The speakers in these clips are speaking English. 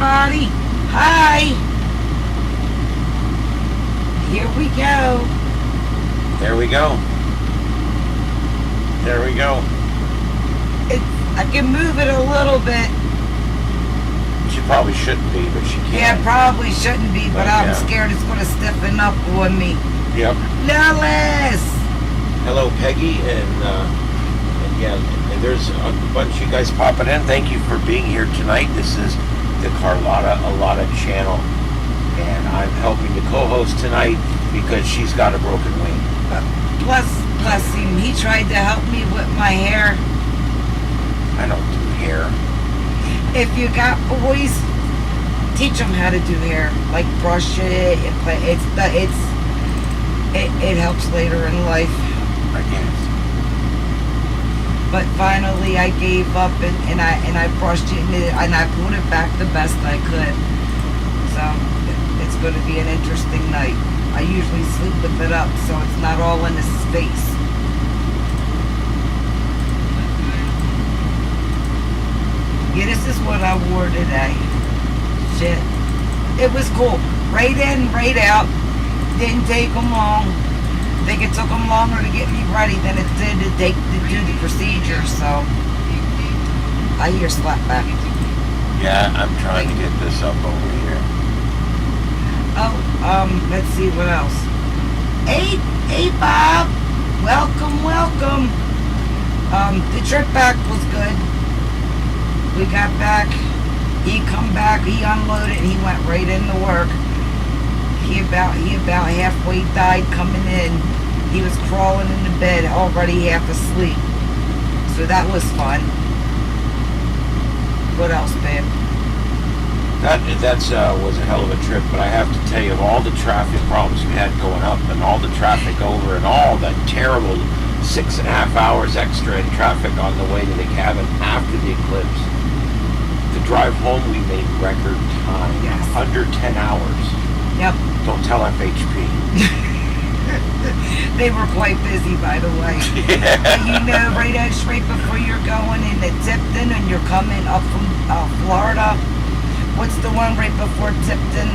everybody. Hi. Here we go. There we go. There we go. I can move it a little bit. She probably shouldn't be, but she can. Yeah, probably shouldn't be, but I'm scared it's going to stiffen up on me. Yep. Lois! Hello, Peggy, and yeah, and there's a bunch of you guys popping in. Thank you for being here tonight. This is the Carlotta Allotta channel, and I'm helping to co-host tonight because she's got a broken wing. Bless him. He tried to help me with my hair. I don't do hair. If you got boys, teach them how to do hair. Like brush it and play. It helps later in life. I guess. But finally, I gave up and I brushed it and I put it back the best I could. So it's going to be an interesting night. I usually sleep with it up, so it's not all in his face. Yeah, this is what I wore today. Shit. It was cool. Right in, right out. Didn't take them long. I think it took them longer to get me ready than it did to do the procedure, so I hear slap back. Yeah, I'm trying to get this up over here. Oh, let's see what else. Hey Bob. Welcome. The trip back was good. We got back. He come back. He unloaded. He went right into work. He about halfway died coming in. He was crawling in the bed, already half asleep. So that was fun. What else, babe? That was a hell of a trip, but I have to tell you, of all the traffic problems we had going up and all the traffic over and all the terrible 6.5 hours extra in traffic on the way to the cabin after the eclipse, the drive home we made record time. Yes. Under 10 hours. Yep. Don't tell FHP. They were quite busy, by the way. Yeah. And you know, right straight before you're going into Tipton and you're coming up from Florida. What's the one right before Tipton?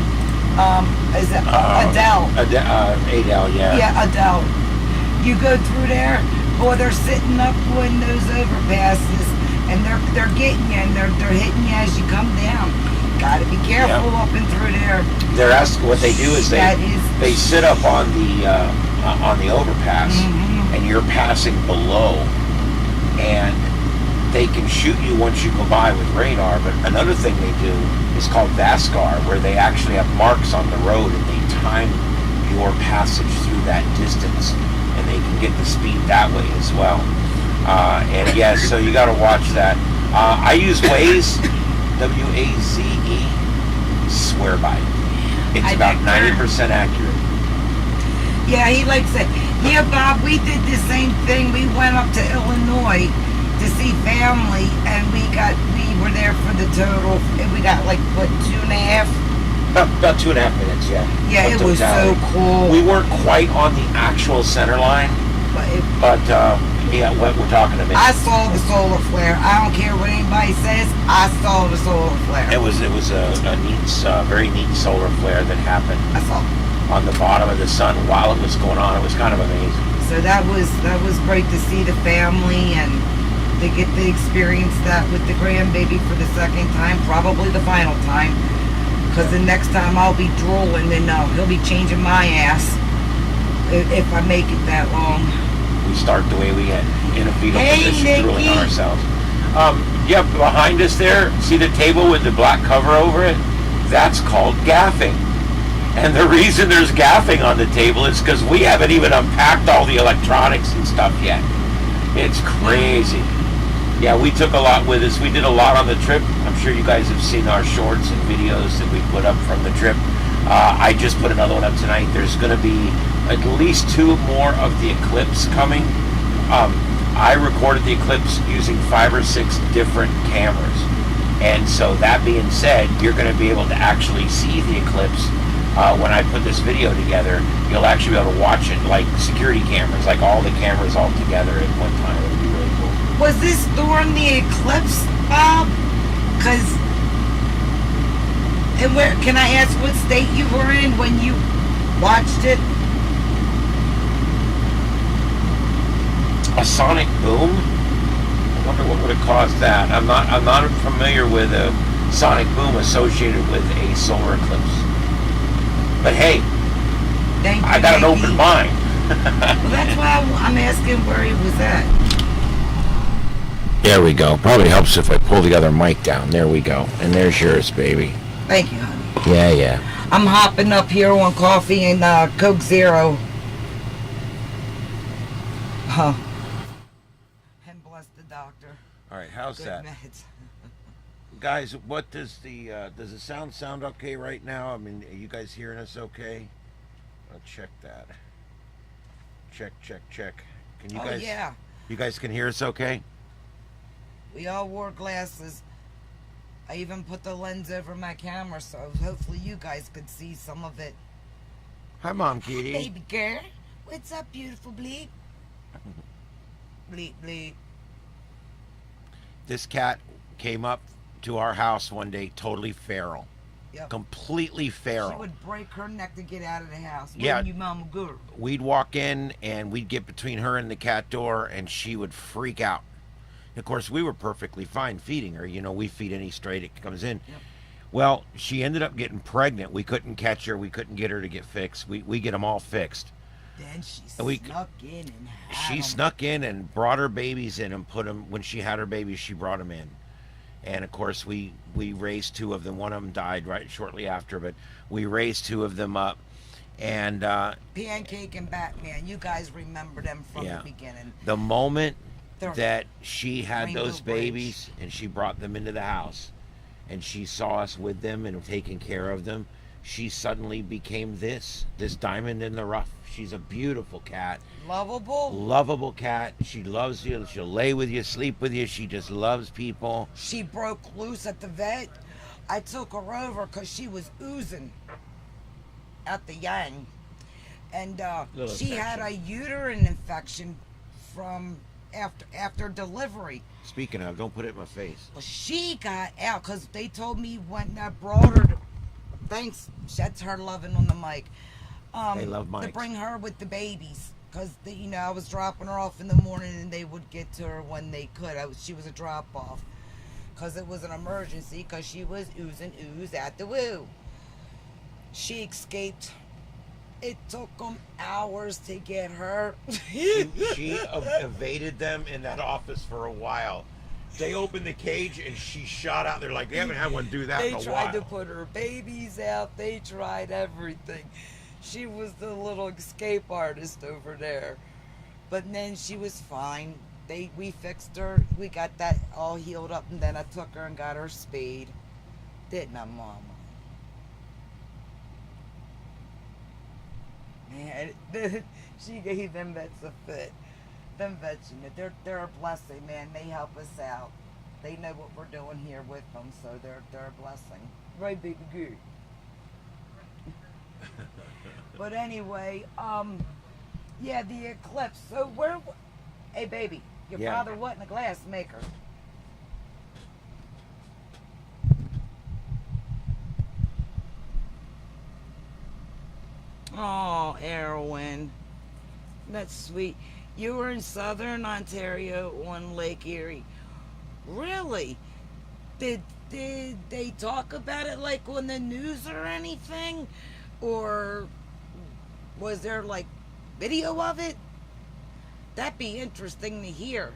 Is it Adele? Adele, yeah. Yeah, Adele. You go through there, boy, they're sitting up on those overpasses, and they're getting you, and they're hitting you as you come down. Gotta be careful up and through there. They're asking, what they do is they sit up on the overpass, and you're passing below, and they can shoot you once you go by with radar. But another thing they do is called VASCAR, where they actually have marks on the road and they time your passage through that distance, and they can get the speed that way as well. And yes, so you got to watch that. I use Waze, W-A-Z-E. Swear by it. It's about 90% accurate. Yeah, he likes it. Yeah, Bob, we did the same thing. We went up to Illinois to see family, and we were there for the total. We got like what, 2.5? About 2.5 minutes, yeah. Yeah, it was so cool. We weren't quite on the actual center line, but yeah, what we're talking about. I saw the solar flare. I don't care what anybody says. I saw the solar flare. It was a neat, very neat solar flare that happened. I saw on the bottom of the sun while it was going on. It was kind of amazing. So that was great to see the family and to get to experience that with the grandbaby for the second time, probably the final time. Because the next time I'll be drooling, and he'll be changing my ass if I make it that long. We start the way we get, in a fetal position, Nikki. drooling on ourselves. Yeah, behind us there, see the table with the black cover over it? That's called gaffing. And the reason there's gaffing on the table is because we haven't even unpacked all the electronics and stuff yet. It's crazy. Yeah, we took a lot with us. We did a lot on the trip. I'm sure you guys have seen our shorts and videos that we put up from the trip. I just put another one up tonight. There's going to be at least 2 more of the eclipse coming. I recorded the eclipse using 5 or 6 different cameras. And so that being said, you're going to be able to actually see the eclipse. When I put this video together, you'll actually be able to watch it like security cameras, like all the cameras all together at one time. It'll be really cool. Was this during the eclipse, Bob? Because And where can I ask what state you were in when you watched it? A sonic boom? I wonder what would have caused that. I'm not familiar with a sonic boom associated with a solar eclipse. But hey, Thank you, I got an Yankee. open mind. Well, that's why I'm asking where he was at. There we go. Probably helps if I pull the other mic down. There we go. And there's yours, baby. Thank you, honey. Yeah. I'm hopping up here on coffee and Coke Zero. Huh. And bless the doctor. All right, how's Good that? meds. Guys, what does the sound okay right now? I mean, are you guys hearing us okay? I'll check that. Check. Can you guys? Yeah. You guys can hear us okay? We all wore glasses. I even put the lens over my camera so hopefully you guys could see some of it. Hi, Mom Kitty. Baby girl. What's up, beautiful bleep? Bleep, bleep. This cat came up to our house one day totally feral. Yep. Completely feral. She would break her neck to get out of the house. Yeah. Wouldn't you, Mama Girl? We'd walk in and we'd get between her and the cat door and she would freak out. Of course, we were perfectly fine feeding her. You know, we feed any stray that comes in. Yep. Well, she ended up getting pregnant. We couldn't catch her. We couldn't get her to get fixed. We get them all fixed. Then she We- snuck in and had She 'em. snuck in and brought her babies in and put them, when she had her babies, she brought them in. And of course, we raised two of them. One of them died right shortly after, but we raised two of them up. And Pancake and Batman. You guys remember them from Yeah. the beginning. the moment They're that she had Rainbow those Bridge. babies and she brought them into the house and she saw us with them and taking care of them, she suddenly became this diamond in the rough. She's a beautiful cat, lovable. lovable cat. She loves you. She'll lay with you, sleep with you. She just loves people. She broke loose at the vet. I took her over because she was oozing at the yang. And Little she had a infection. uterine infection from after delivery. Speaking of, don't put it in my face. Well, she got out because they told me when I brought her to, thanks, that's her loving on the mic. They love To mics. bring her with the babies. Because, I was dropping her off in the morning and they would get to her when they could. She was a drop off. Because it was an emergency because she was oozing ooze at the woo. She escaped. It took them hours to get her. She evaded them in that office for a while. They opened the cage and she shot out. They're like, they haven't had one do that They in a tried while. to put her babies out. They tried everything. She was the little escape artist over there. But then she was fine. We fixed her. We got that all healed up, and then I took her and got her spayed. Didn't I, Mama? Man, she gave them vets a fit. Them vets, they're a blessing, man. They help us out. They know what we're doing here with them, so they're a blessing. Right, baby girl. But anyway, yeah, the eclipse. So hey baby, your Yeah. father wasn't a glass maker. Oh, Erwin, that's sweet. You were in southern Ontario on Lake Erie. Really? Did they talk about it like on the news or anything? Or was there like video of it? That'd be interesting to hear.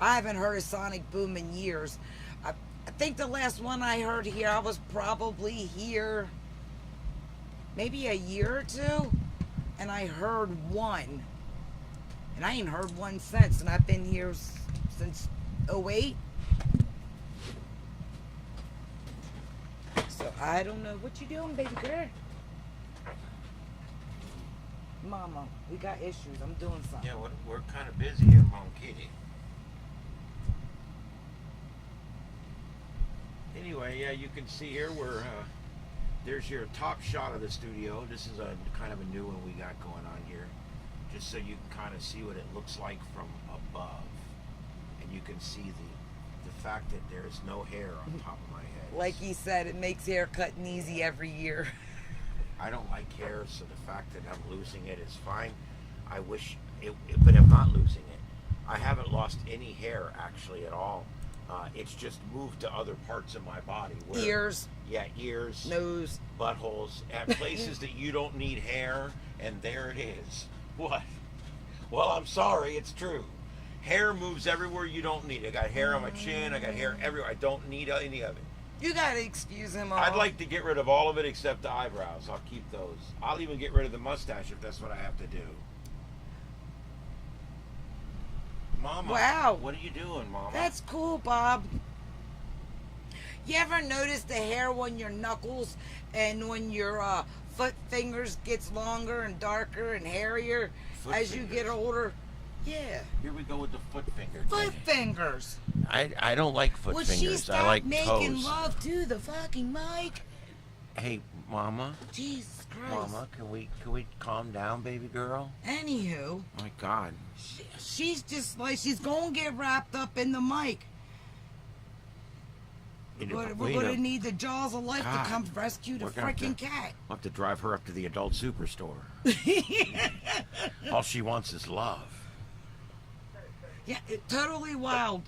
I haven't heard a sonic boom in years. I think the last one I heard here, I was probably here maybe a year or two, and I heard one. And I ain't heard one since, and I've been here since 08. So I don't know. What you doing, baby girl? Mama, we got issues. I'm doing something. Yeah, we're kind of busy here, Mom Kitty. Anyway, yeah, you can see here there's your top shot of the studio. This is a kind of a new one we got going on here, just so you can kind of see what it looks like from above, and you can see the fact that there's no hair on top of my head. Like he said, it makes hair cutting easy every year. I don't like hair, so the fact that I'm losing it is fine. I wish but I'm not losing it. I haven't lost any hair actually at all. It's just moved to other parts of my body. Ears. Yeah, ears. Nose. Buttholes. At places that you don't need hair, and there it is. What? Well, I'm sorry, it's true. Hair moves everywhere you don't need it. I got hair on my chin, I got hair everywhere. I don't need any of it. You gotta excuse him all. I'd like to get rid of all of it except the eyebrows. I'll keep those. I'll even get rid of the mustache if that's what I have to do. Mama. Wow. What are you doing, Mama? That's cool, Bob. You ever notice the hair on your knuckles and when your foot fingers gets longer and darker and hairier Foot as you fingers. get older? Yeah. Here we go with the foot finger. Foot fingers. I don't like foot Would she fingers. stop I like making toes. love to the fucking mic? Hey, Mama. Jesus Christ. Mama, can we calm down, baby girl? Anywho, My God. she's just like, she's gonna get wrapped up in the mic. We're gonna need the jaws of life God. to come rescue the We're gonna have freaking to- cat. I'll have to drive her up to the adult superstore. All she wants is love. Yeah, totally wild.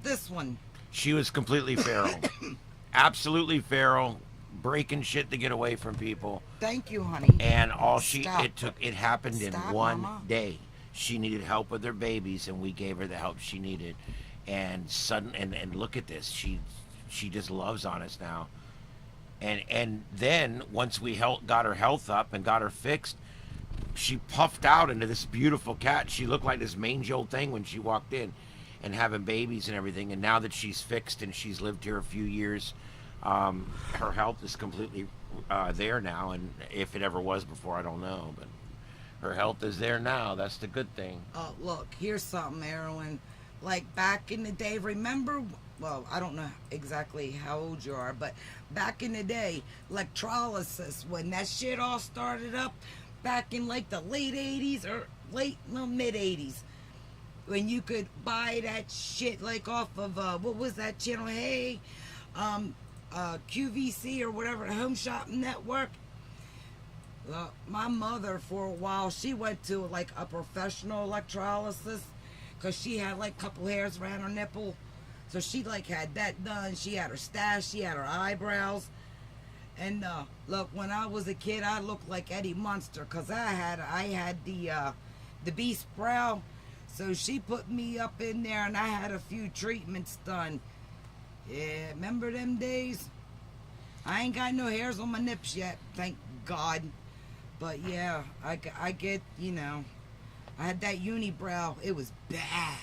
This one. She was completely feral. Absolutely feral, breaking shit to get away from people. Thank you, honey. And Stop. it happened in Stop, one Mama. day. She needed help with her babies, and we gave her the help she needed. And and look at this. She just loves on us now. And then once we got her health up and got her fixed, she puffed out into this beautiful cat. She looked like this mangy old thing when she walked in, and having babies and everything. And now that she's fixed and she's lived here a few years, her health is completely there now. And if it ever was before, I don't know. But her health is there now. That's the good thing. Oh, look, here's something, Erwin. Like back in the day, remember? Well, I don't know exactly how old you are, but back in the day, electrolysis, when that shit all started up, back in like the late 80s or mid 80s, when you could buy that shit like off of, what was that channel? Hey, QVC or whatever, the Home Shopping Network. My mother, for a while, she went to like a professional electrolysis because she had like a couple hairs around her nipple. So she like had that done. She had her stash, she had her eyebrows. And look, when I was a kid, I looked like Eddie Munster because I had the beast brow. So she put me up in there and I had a few treatments done. Yeah, remember them days? I ain't got no hairs on my nips yet, thank God. But yeah, I get, you know, I had that unibrow. It was bad.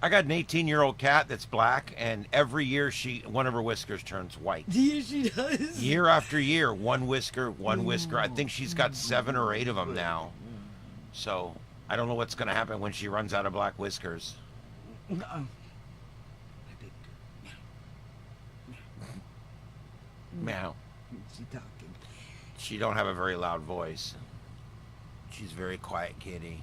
I got an 18-year-old cat that's black, and every year one of her whiskers turns white. Yeah, she does. Year after year, one whisker. I think she's got 7 or 8 of them now. So I don't know what's going to happen when she runs out of black whiskers. Meow. She talking. She don't have a very loud voice. She's a very quiet kitty.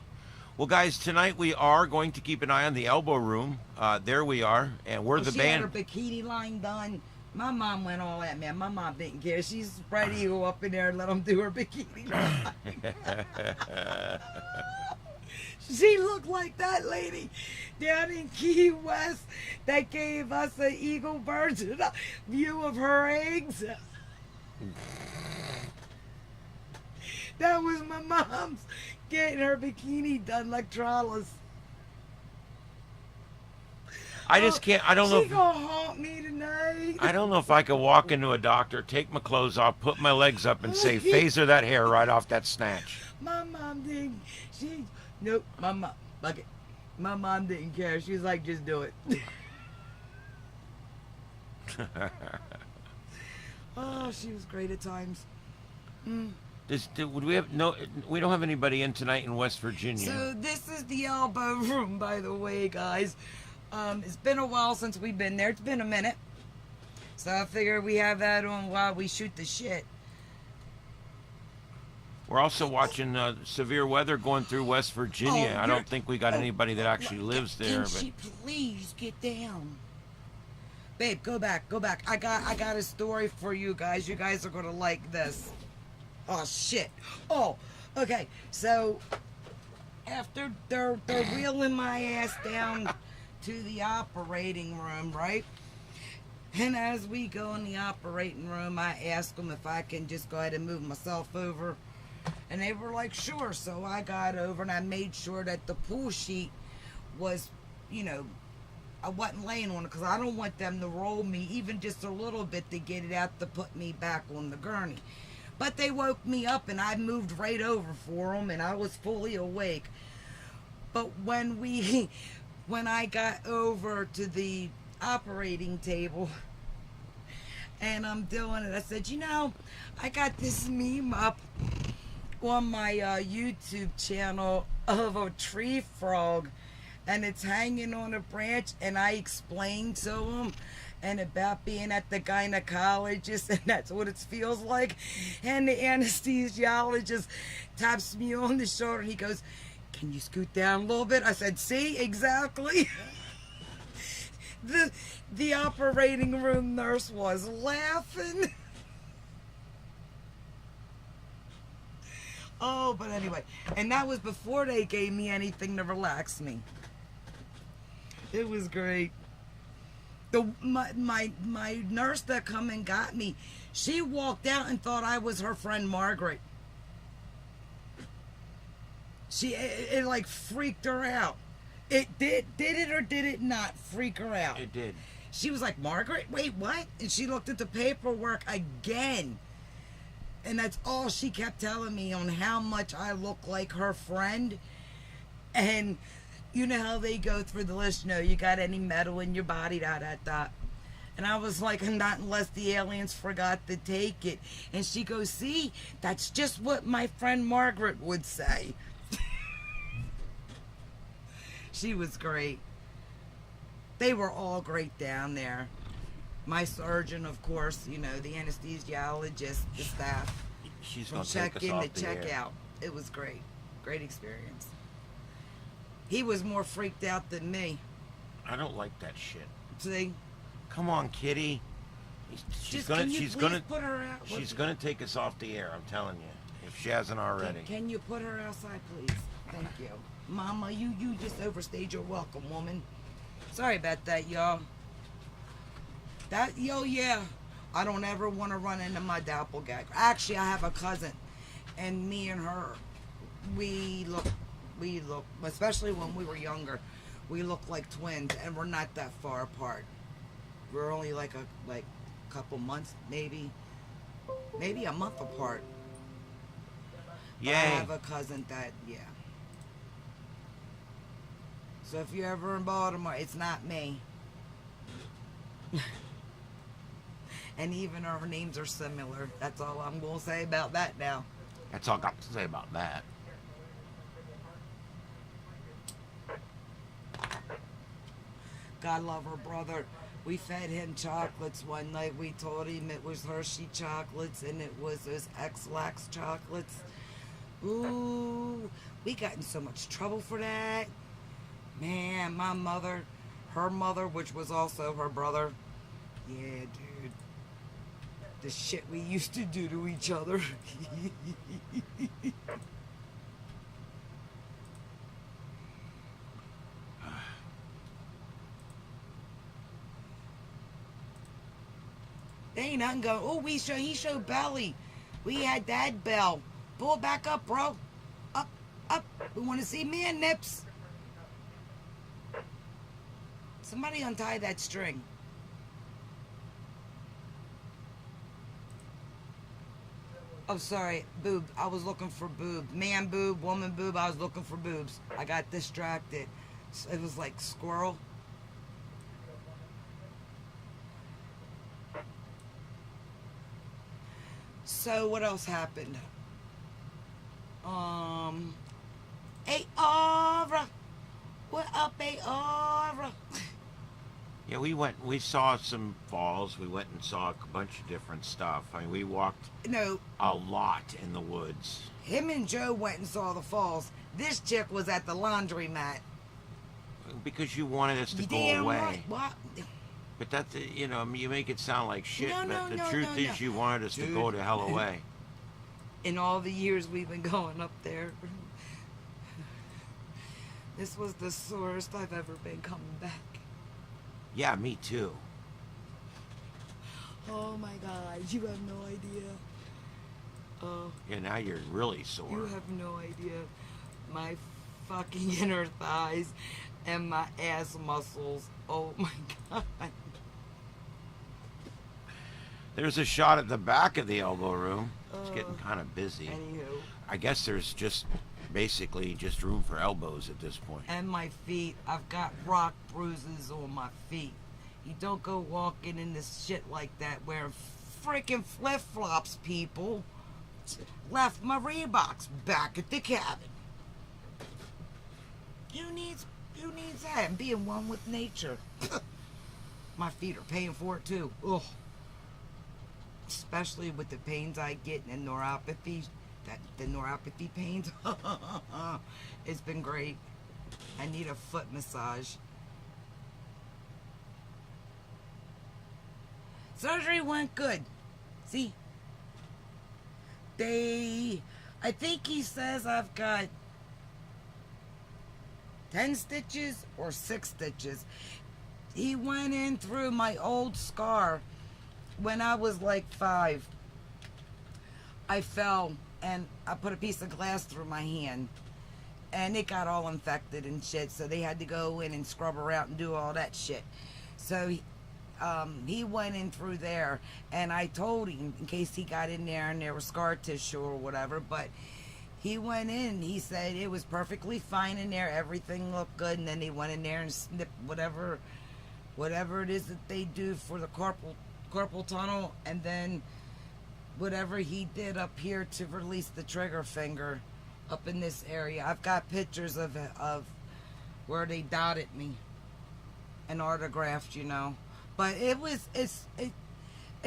Well, guys, tonight we are going to keep an eye on the Elbow Room. There we are, and we're the She band. had her bikini line done. My mom went all that, man. My mom didn't care. She's ready to go up in there and let them do her bikini line. She looked like that lady down in Key West that gave us an eagle bird's view of her eggs. That was my mom's getting her bikini done, electrolysis. I just can't. I don't know. She gonna haunt me tonight. I don't know if I could walk into a doctor, take my clothes off, put my legs up, and say, "Phaser that hair right off that snatch." My mom didn't. Nope. My mom didn't care. She was like, just do it. Oh, she was great at times. Would we have no? We don't have anybody in tonight in West Virginia. So this is the Elbow Room, by the way, guys. It's been a while since we've been there. It's been a minute. So I figure we have that on while we shoot the shit. We're also watching severe weather going through West Virginia. Oh, I don't think we got anybody that actually lives there. Can But she please get down? Babe, go back, go back. I got a story for you guys. You guys are gonna like this. Oh shit. Oh, okay. So after they're wheeling my ass down to the operating room, right? And as we go in the operating room, I ask them if I can just go ahead and move myself over. And they were like, sure. So I got over and I made sure that the pool sheet was, you know, I wasn't laying on it because I don't want them to roll me even just a little bit to get it out to put me back on the gurney. But they woke me up and I moved right over for them and I was fully awake. But when I got over to the operating table and I'm doing it, I said, you know, I got this meme up on my YouTube channel of a tree frog and it's hanging on a branch, and I explained to him and about being at the gynecologist and that's what it feels like, and the anesthesiologist taps me on the shoulder and he goes, can you scoot down a little bit? I said, see, exactly. The operating room nurse was laughing. Oh, but anyway, and that was before they gave me anything to relax me. It was great. My nurse that come and got me, she walked out and thought I was her friend Margaret. It like freaked her out. It did it or did it not freak her out? It did. She was like, Margaret, wait, what? And she looked at the paperwork again. And that's all she kept telling me on how much I look like her friend. And you know how they go through the list, you know, you got any metal in your body, da. And I was like, not unless the aliens forgot to take it. And she goes, see, that's just what my friend Margaret would say. She was great. They were all great down there. My surgeon, of course, you know, the anesthesiologist, the staff. She's From going to take check us in off to the check air. out. It was great. Great experience. He was more freaked out than me. I don't like that shit. See? Come on, kitty. She's gonna put her out? she's gonna take us off the air. I'm telling you, if she hasn't already. Can you put her outside, please? Thank you. Mama, you just overstayed your welcome, woman. Sorry about that, y'all. Yeah. I don't ever want to run into my doppelganger. Actually, I have a cousin, and me and her, we look, especially when we were younger, we look like twins, and we're not that far apart. We're only like a couple months, maybe a month apart. Yay. I have a cousin that, yeah. So if you're ever in Baltimore, it's not me. And even our names are similar. That's all I'm going to say about that now. That's all I got to say about that. God love her brother. We fed him chocolates one night. We told him it was Hershey chocolates and it was those X-Lax chocolates. Ooh, we got in so much trouble for that. Man, my mother, her mother, which was also her brother. Yeah, dude. The shit we used to do to each other. There ain't nothing going. Oh, he showed belly. We had that bell. Pull back up, bro. Up. We want to see man nips. Somebody untie that string. Oh, sorry. Boob. I was looking for boob. Man boob, woman boob. I was looking for boobs. I got distracted. It was like squirrel. So what else happened? Aura. What up, Aura? Yeah, we saw some falls. We went and saw a bunch of different stuff. I mean, we walked a lot in the woods. Him and Joe went and saw the falls. This chick was at the laundromat. Because you wanted us to go Damn away. right. What? But that's, you know, you make it sound like shit, No, but no, the no, truth no, is no. you wanted us to go Dude. to hell away. In all the years we've been going up there, this was the sorest I've ever been coming back. Yeah, me too. Oh my God, you have no idea. Yeah, now you're really sore. You have no idea. My fucking inner thighs and my ass muscles. Oh my God. There's a shot at the back of the elbow room. It's getting kind of busy. Anywho. I guess there's just basically just room for elbows at this point. And my feet. I've got rock bruises on my feet. You don't go walking in this shit like that wearing freaking flip-flops, people. Left my Reeboks back at the cabin. You need that and being one with nature. My feet are paying for it too. Ugh. Especially with the pains I get and neuropathy. The neuropathy pains. It's been great. I need a foot massage. Surgery went good. See? I think he says I've got 10 stitches or 6 stitches. He went in through my old scar when I was like 5. I fell and I put a piece of glass through my hand and it got all infected and shit, so they had to go in and scrub her out and do all that shit. So he went in through there, and I told him in case he got in there and there was scar tissue or whatever, but he went in, he said it was perfectly fine in there, everything looked good, and then he went in there and snipped whatever it is that they do for the carpal tunnel, and then whatever he did up here to release the trigger finger up in this area. I've got pictures of where they dotted me and autographed, you know. But it's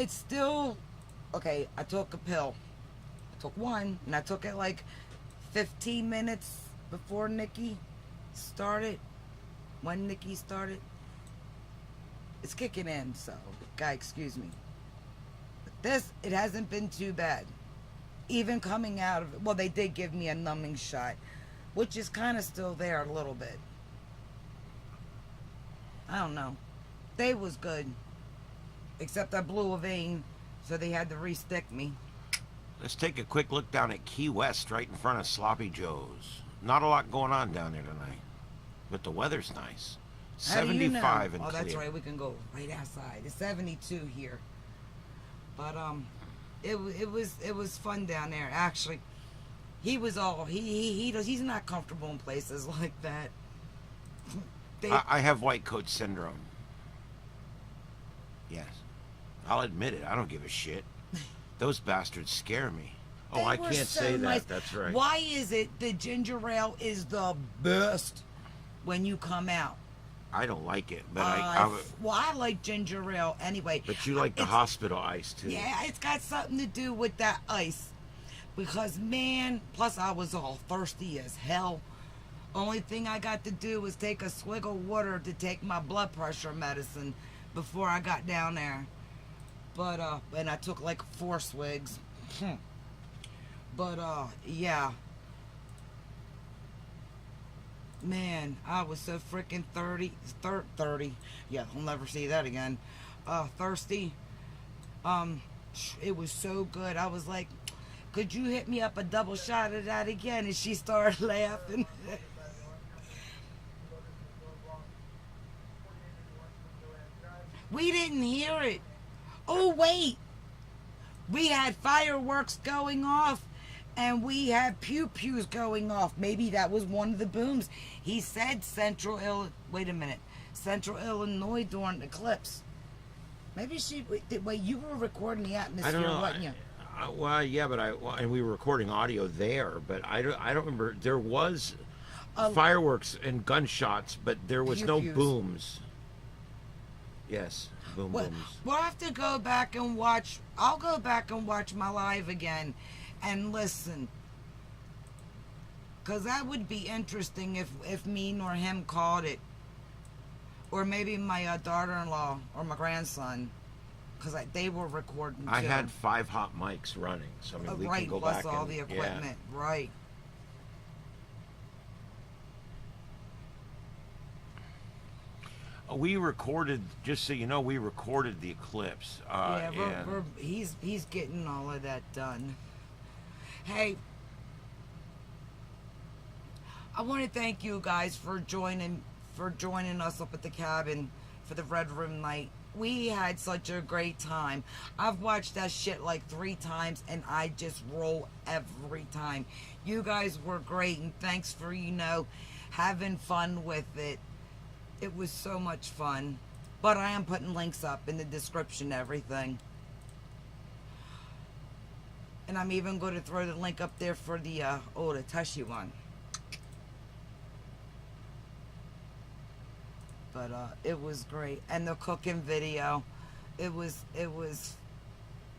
still, okay, I took a pill. I took one, and I took it like 15 minutes before Nikki started. When Nikki started. It's kicking in, so, guy, excuse me. But this, it hasn't been too bad. Even coming out of it, well, they did give me a numbing shot, which is kind of still there a little bit. I don't know. They was good. Except I blew a vein, so they had to re-stick me. Let's take a quick look down at Key West, right in front of Sloppy Joe's. Not a lot going on down there tonight, but the weather's nice. How do you know? 75 and oh, clear. that's right. We can go right outside. It's 72 here. But it was fun down there. Actually, he was all he's not comfortable in places like that. I have white coat syndrome. Yes, I'll admit it. I don't give a shit. Those bastards scare me. Oh, I can't say nice. that. That's right. Why is it the ginger ale is the best when you come out? I don't like it, but well, I like ginger ale anyway. But you like the hospital ice too. Yeah, it's got something to do with that ice. Because man, plus I was all thirsty as hell. Only thing I got to do was take a swig of water to take my blood pressure medicine before I got down there. But and I took like 4 swigs. But yeah. Man, I was so freaking 30. Yeah, I'll never see that again. Thirsty. It was so good. I was like, could you hit me up a double shot of that again? And she started laughing. We didn't hear it. Oh, wait. We had fireworks going off. And we had pew-pews going off. Maybe that was one of the booms. He said Central Illinois during the eclipse. Maybe wait, you were recording the atmosphere, I don't know. wasn't you? Well, yeah, but and we were recording audio there, but I don't remember. There was fireworks and gunshots, but there was no pew-pews. Booms. Yes, booms. We'll have to go back and watch. I'll go back and watch my live again and listen. Because that would be interesting if me nor him caught it. Or maybe my daughter-in-law or my grandson, because they were recording too. I had 5 hot mics running, so I mean, we right, can go plus back all and, the equipment, right. We recorded, just so you know, we recorded the eclipse. Yeah, and he's getting all of that done. Hey, I want to thank you guys for joining us up at the cabin for the Red Room night. We had such a great time. I've watched that shit like 3 times and I just roll every time. You guys were great, and thanks for, having fun with it. It was so much fun. But I am putting links up in the description, everything. And I'm even going to throw the link up there for the the Tushy one. But it was great. And the cooking video, it was,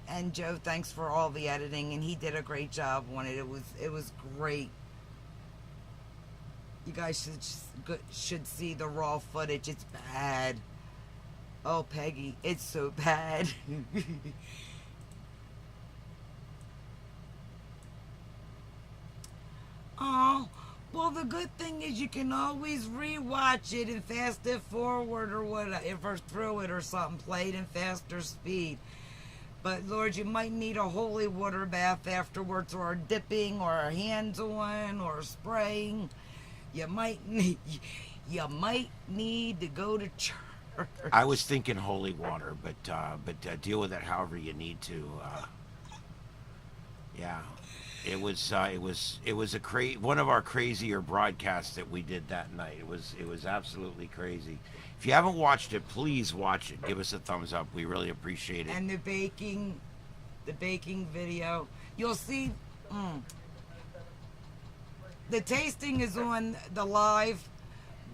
and Joe, thanks for all the editing, and he did a great job on it. It was great. You guys should see the raw footage. It's bad. Oh, Peggy, it's so bad. Oh, well, the good thing is you can always rewatch it and fast it forward or whatever, through it or something, play it in faster speed. But Lord, you might need a holy water bath afterwards, or dipping, or hands on, or spraying. You might need to go to church. I was thinking holy water, but deal with it however you need to. Yeah, it was one of our crazier broadcasts that we did that night. It was absolutely crazy. If you haven't watched it, please watch it. Give us a thumbs up. We really appreciate it. And the baking video, you'll see. The tasting is on the live,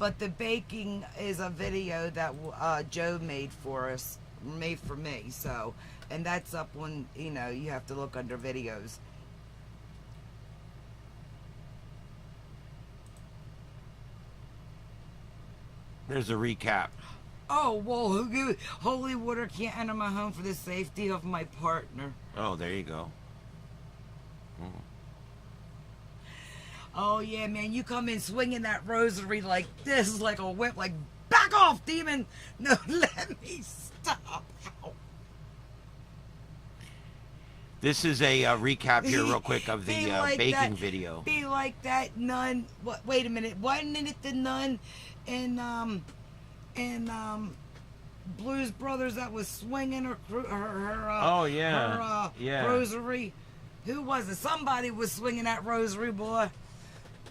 but the baking is a video that Joe made for me. So, and that's up on, you have to look under videos. There's a recap. Oh, well, holy water can't enter my home for the safety of my partner. Oh, there you go. Oh, yeah, man, you come in swinging that rosary like this, like a whip, like, back off, demon! No, let me stop. Ow. This is a recap here real quick of the like baking video. Be like that nun. What? Wait a minute. Wasn't it the nun in Blues Brothers that was swinging her oh yeah, her rosary? Who was it? Somebody was swinging that rosary, boy.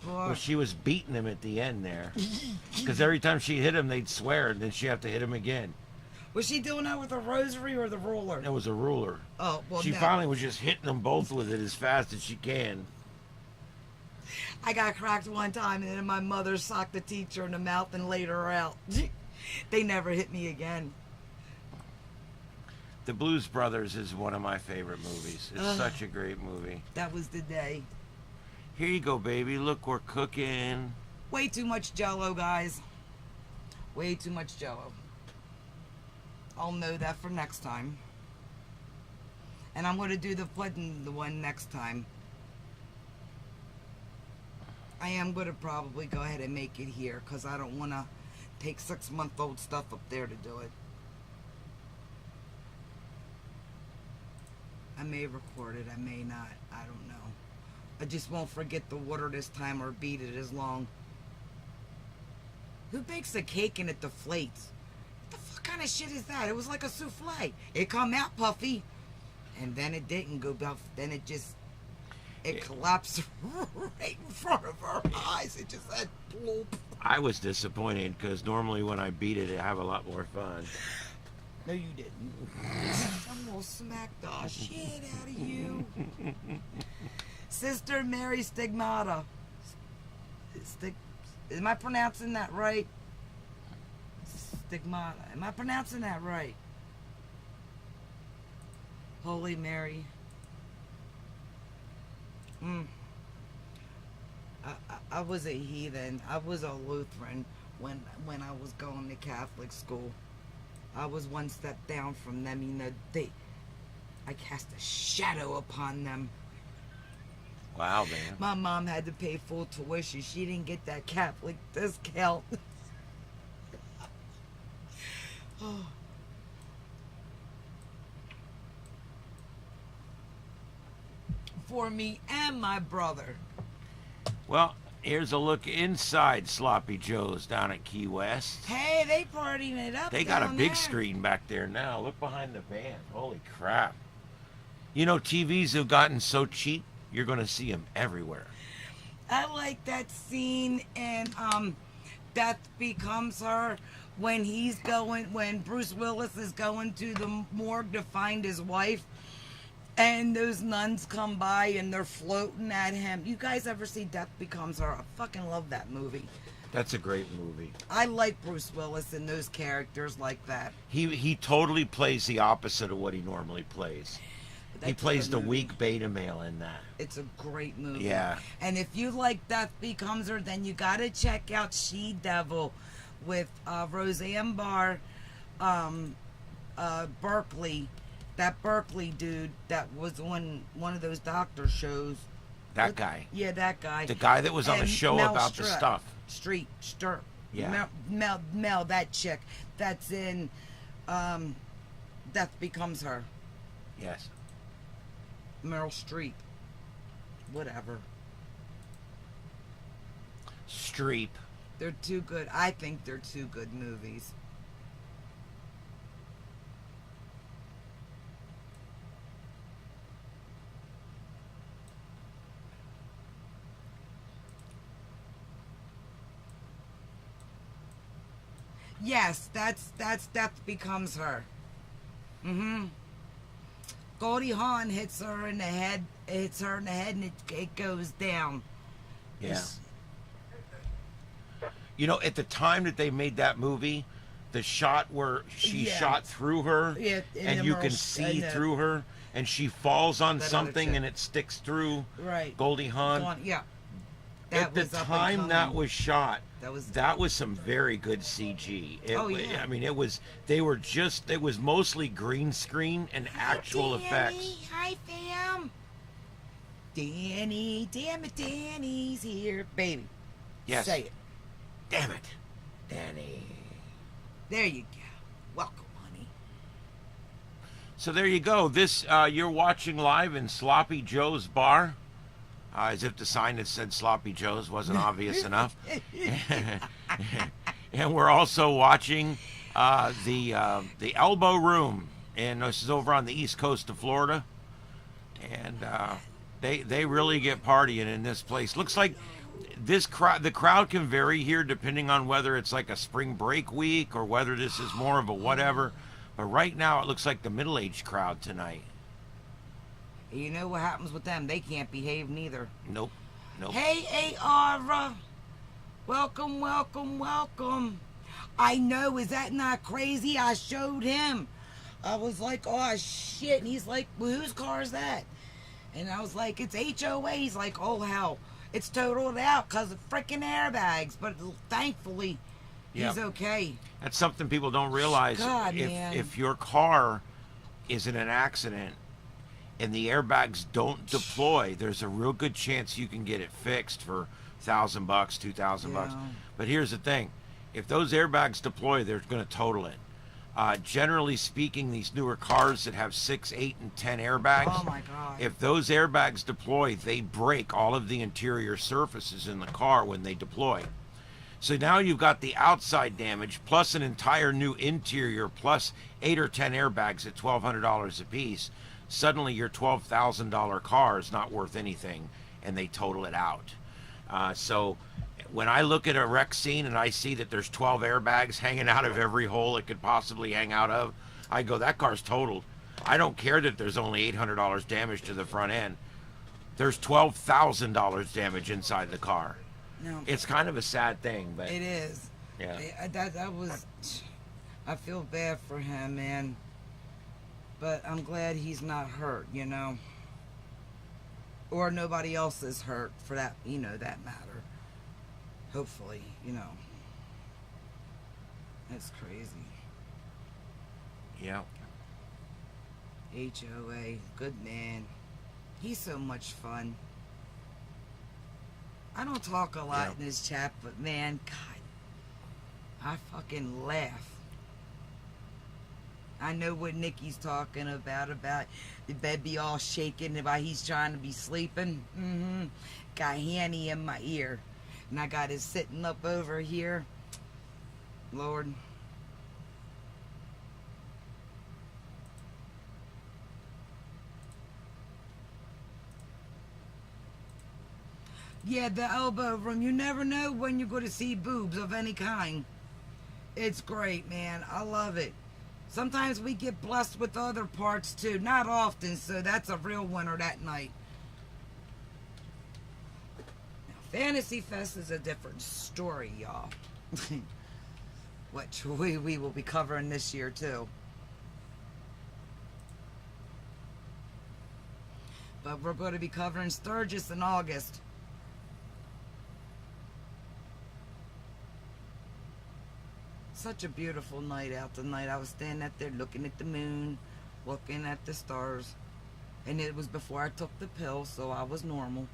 Well, she was beating him at the end there, because every time she hit him, they'd swear, and then she'd have to hit him again. Was she doing that with a rosary or the ruler? It was a ruler. Oh, well, she no. finally was just hitting them both with it as fast as she can. I got cracked one time, and then my mother socked the teacher in the mouth and laid her out. They never hit me again. The Blues Brothers is one of my favorite movies. It's such a great movie. That was the day. Here you go, baby. Look, we're cooking. Way too much Jell-O, guys. Way too much Jell-O. I'll know that for next time. And I'm going to do the pudding, the one next time. I am going to probably go ahead and make it here, because I don't want to take 6-month-old stuff up there to do it. I may record it, I may not. I don't know. I just won't forget the water this time or beat it as long. Who bakes a cake and it deflates? What the fuck kind of shit is that? It was like a souffle. It come out puffy, and then it didn't go puff. Then it collapsed right in front of our eyes. It just had bloop. I was disappointed, because normally when I beat it, I have a lot more fun. No, you didn't. I'm gonna smack the shit out of you. Sister Mary Stigmata. Am I pronouncing that right? Stigmata. Am I pronouncing that right? Holy Mary. I was a heathen. I was a Lutheran when I was going to Catholic school. I was one step down from them. You know, I cast a shadow upon them. Wow, man. My mom had to pay full tuition. She didn't get that Catholic discount. Oh. For me and my brother. Well, here's a look inside Sloppy Joe's down at Key West. Hey, they partying it up. They got a down big there. screen back there now. Look behind the van. Holy crap. You know, TVs have gotten so cheap, you're going to see them everywhere. I like that scene in Death Becomes Her when when Bruce Willis is going to the morgue to find his wife, and those nuns come by and they're floating at him. You guys ever see Death Becomes Her? I fucking love that movie. That's a great movie. I like Bruce Willis and those characters like that. He totally plays the opposite of what he normally plays. He That's a plays good the movie. weak beta male in that. It's a great movie. Yeah. And if you like Death Becomes Her, then you got to check out She Devil with Roseanne Barr, Berkeley, that Berkeley dude that was on one of those doctor shows. That guy. Yeah, that guy. The guy that was on the And show Mel about the Streep. stuff. Streep. Yeah. Mel, that chick that's in Death Becomes Her. Yes. Meryl Streep. Whatever. Streep. They're too good. I think they're two good movies. Yes, that's Death Becomes Her. Mm-hmm. Goldie Hawn hits her in the head, and it goes down. Yeah. It's- You know, at the time that they made that movie, the shot where she Yeah. shot through her, Yeah, in and the you Meryl can Sh- see and, through her, and she falls on that other something chick. and it sticks through Right. Goldie Hawn. Yeah. At the was up and time that coming. was shot, That was some very good CG. Oh, yeah. I mean, it was mostly green screen and actual Danny. effects. Hi, fam. Danny, damn it, Danny's here, baby. Yes. Say it. Damn it, Danny. There you go. Welcome, honey. So there you go. This you're watching live in Sloppy Joe's bar. As if the sign that said Sloppy Joe's wasn't obvious enough. And we're also watching the Elbow Room, and this is over on the east coast of Florida. And they really get partying in this place. Looks like the crowd can vary here depending on whether it's like a spring break week or whether this is more of a whatever. But right now it looks like the middle-aged crowd tonight. You know what happens with them? They can't behave neither. Nope. Hey, Ara. Welcome, welcome, welcome. I know, is that not crazy? I showed him. I was like, oh, shit. And he's like, well, whose car is that? And I was like, it's HOA. He's like, oh, hell. It's totaled out because of freaking airbags. But thankfully, he's okay. That's something people don't realize. God, man. If your car is in an accident and the airbags don't deploy, there's a real good chance you can get it fixed for $1,000, $2,000. Yeah. But here's the thing: if those airbags deploy, they're going to total it. Generally speaking, these newer cars that have 6, 8, and 10 airbags, Oh, my God. if those airbags deploy, they break all of the interior surfaces in the car when they deploy. So now you've got the outside damage plus an entire new interior plus 8 or 10 airbags at $1,200 a piece. Suddenly your $12,000 car is not worth anything, and they total it out. So when I look at a wreck scene and I see that there's 12 airbags hanging out of every hole it could possibly hang out of, I go, that car's totaled. I don't care that there's only $800 damage to the front end. There's $12,000 damage inside the car. No, It's kind of a sad thing, but it is. yeah. That was. I feel bad for him, man. But I'm glad he's not hurt, you know. Or nobody else is hurt for that, that matter. Hopefully, you know. That's crazy. Yeah. HOA, good man. He's so much fun. I don't talk a lot in this chat, but man, God, I fucking laugh. I know what Nikki's talking about the bed be all shaking about he's trying to be sleeping. Got Hanny in my ear. And I got it sitting up over here. Lord. Yeah, the elbow room. You never know when you're going to see boobs of any kind. It's great, man. I love it. Sometimes we get blessed with other parts too. Not often, so that's a real winner that night. Now, Fantasy Fest is a different story, y'all. Which we will be covering this year too. But we're going to be covering Sturgis in August. Such a beautiful night out tonight. I was standing out there looking at the moon, looking at the stars. And it was before I took the pill, so I was normal.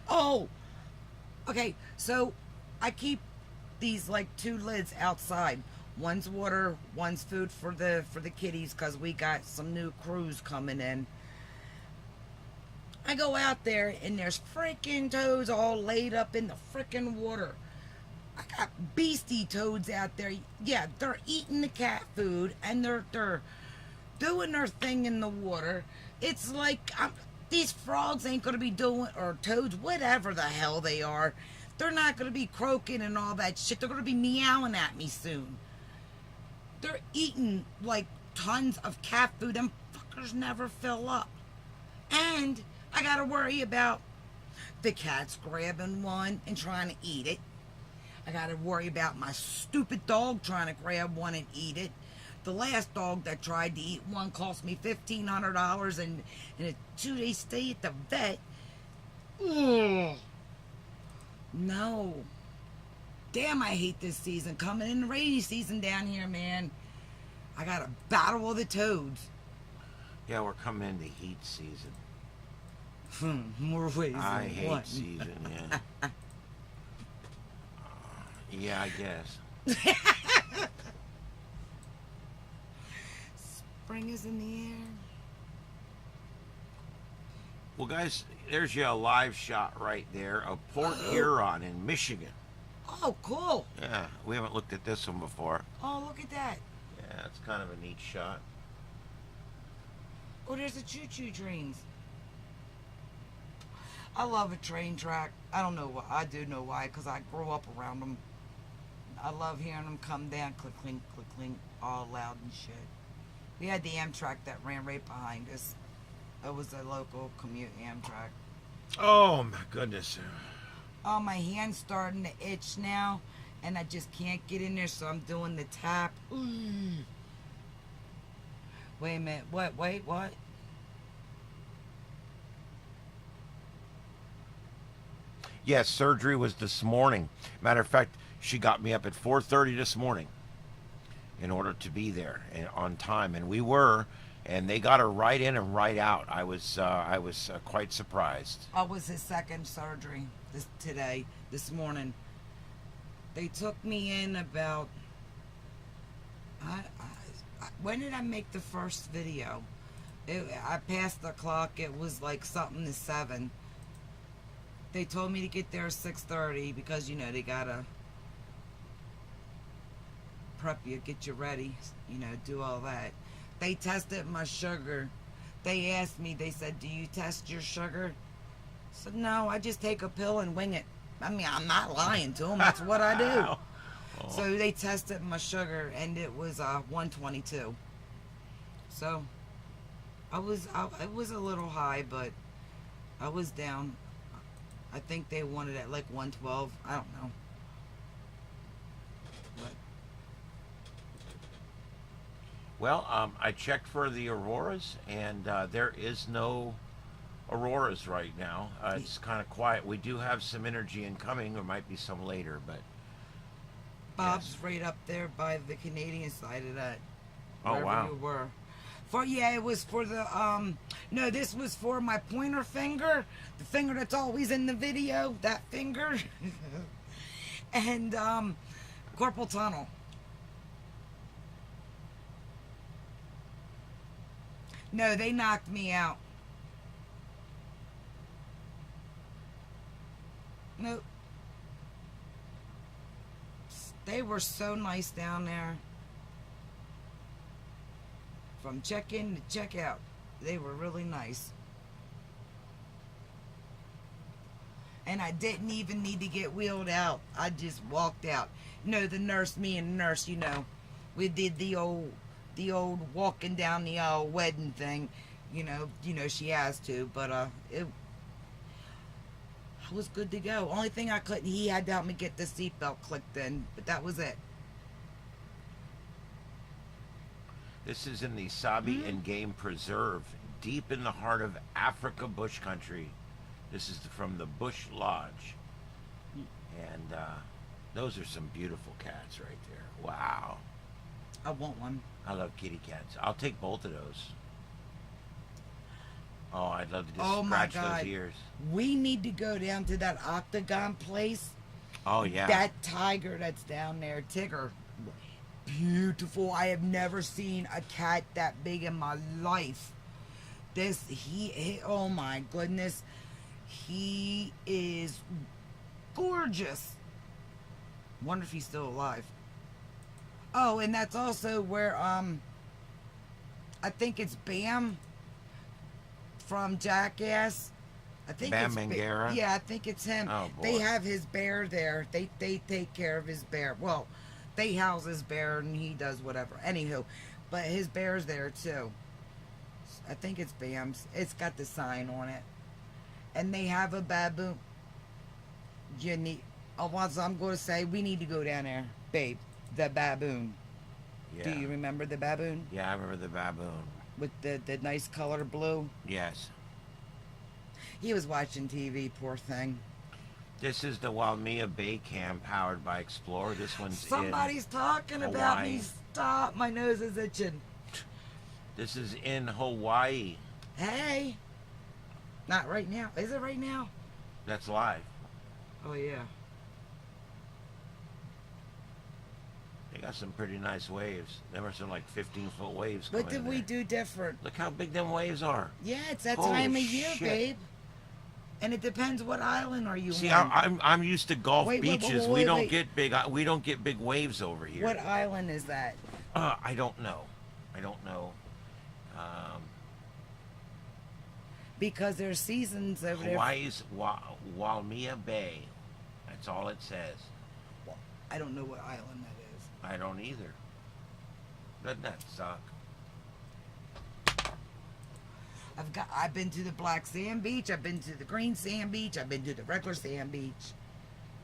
Oh! Okay, so I keep these like 2 lids outside. One's water, one's food for the kitties, because we got some new crews coming in. I go out there and there's freaking toads all laid up in the freaking water. I got beastie toads out there. Yeah, they're eating the cat food and they're doing their thing in the water. It's like these frogs ain't gonna be doing, or toads, whatever the hell they are. They're not gonna be croaking and all that shit. They're gonna be meowing at me soon. They're eating like tons of cat food. Them fuckers never fill up. And I gotta worry about the cats grabbing one and trying to eat it. I gotta worry about my stupid dog trying to grab one and eat it. The last dog that tried to eat one cost me $1,500 and a 2-day stay at the vet. Ugh. No. Damn, I hate this season. Coming in the rainy season down here, man. I gotta battle all the toads. Yeah, we're coming into heat season. More ways I than hate one. season, yeah. Yeah, I guess. Spring is in the air. Well, guys, there's you a live shot right there of Port Huron in Michigan. Oh, cool. Yeah, we haven't looked at this one before. Oh, look at that. Yeah, it's kind of a neat shot. Oh, there's the choo-choo trains. I love a train track. I don't know why. I do know why, because I grew up around them. I love hearing them come down, click, clink, all loud and shit. We had the Amtrak that ran right behind us. It was a local commute Amtrak. Oh, my goodness. Oh, my hand's starting to itch now, and I just can't get in there, so I'm doing the tap. Ooh. Wait a minute. What? Wait, what? Yes, surgery was this morning. Matter of fact, she got me up at 4:30 this morning in order to be there and on time, and we were, and they got her right in and right out. I was quite surprised. I was his second surgery this morning. They took me in about. When did I make the first video? I passed the clock. It was like something to 7. They told me to get there at 6:30 because, you know, they gotta prep you, get you ready, you know, do all that. They tested my sugar. They asked me, they said, do you test your sugar? I said, no, I just take a pill and wing it. I mean, I'm not lying to them. That's what I do. Oh. So they tested my sugar and it was 122. So it was a little high, but I was down. I think they wanted it at like 112. I don't know. But Well, I checked for the auroras, and there is no auroras right now. It's kind of quiet. We do have some energy incoming. There might be some later, but Bob's yes. right up there by the Canadian side of that. Oh Wherever wow. you were. It was for the no, this was for my pointer finger, the finger that's always in the video, that finger. And Corporal Tunnel. No, they knocked me out. Nope. They were so nice down there. From check-in to check-out, they were really nice. And I didn't even need to get wheeled out. I just walked out. Me and the nurse, we did the old walking down the aisle wedding thing. She has to, but I was good to go. Only thing I couldn't, he had to help me get the seatbelt clicked in, but that was it. This is in the Sabi and Game Preserve, deep in the heart of Africa bush country. This is from the Bush Lodge. And those are some beautiful cats right there. Wow. I want one. I love kitty cats. I'll take both of those. Oh, I'd love to just scratch those ears. We need to go down to that Octagon place. Oh, yeah. That tiger that's down there, Tigger. Beautiful. I have never seen a cat that big in my life. Oh my goodness. He is gorgeous. Wonder if he's still alive. Oh, and that's also where I think it's Bam from Jackass. I think Bam it's Margera? Yeah, I think it's him. Oh, boy. They have his bear there. They take care of his bear. Well, they house his bear and he does whatever. Anywho, but his bear's there too. I think it's Bam's. It's got the sign on it. And they have a baboon. I'm going to say we need to go down there, babe. The baboon. Yeah. Do you remember the baboon? Yeah, I remember the baboon. With the nice color blue? Yes. He was watching TV, poor thing. This is the Walmea Bay Cam powered by Explorer. This one's Somebody's talking Hawaii. about me. Stop. My nose is itching. This is in Hawaii. Hey. Not right now. Is it right now? That's live. Oh, yeah. They got some pretty nice waves. There were some like 15-foot waves. What did we do different? Look how big them waves are. Yeah, it's that Holy time of year, shit. babe. And it depends what island are you See, on. I'm used to Gulf beaches. We don't wait. get big waves over here. What island is that? I don't know. Because there's seasons over there. Hawaii's Walmea Bay. That's all it says. Well, I don't know what island that is. I don't either. Doesn't that suck? I've been to the black sand beach, I've been to the green sand beach, I've been to the regular sand beach.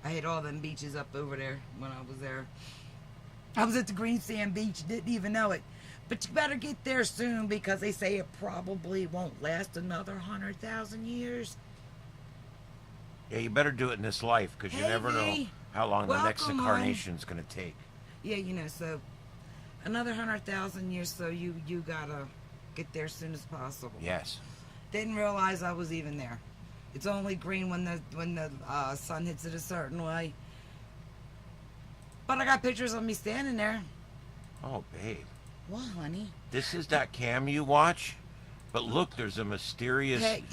I hit all them beaches up over there when I was there. I was at the green sand beach, didn't even know it. But you better get there soon because they say it probably won't last another 100,000 years. Yeah, you better do it in this life because you never know how long the next Welcome incarnation's going to take. Yeah, so another 100,000 years, so you gotta get there as soon as possible. Yes. Didn't realize I was even there. It's only green when the sun hits it a certain way. But I got pictures of me standing there. Oh, babe. What, honey? This is that cam you watch, but look, there's a mysterious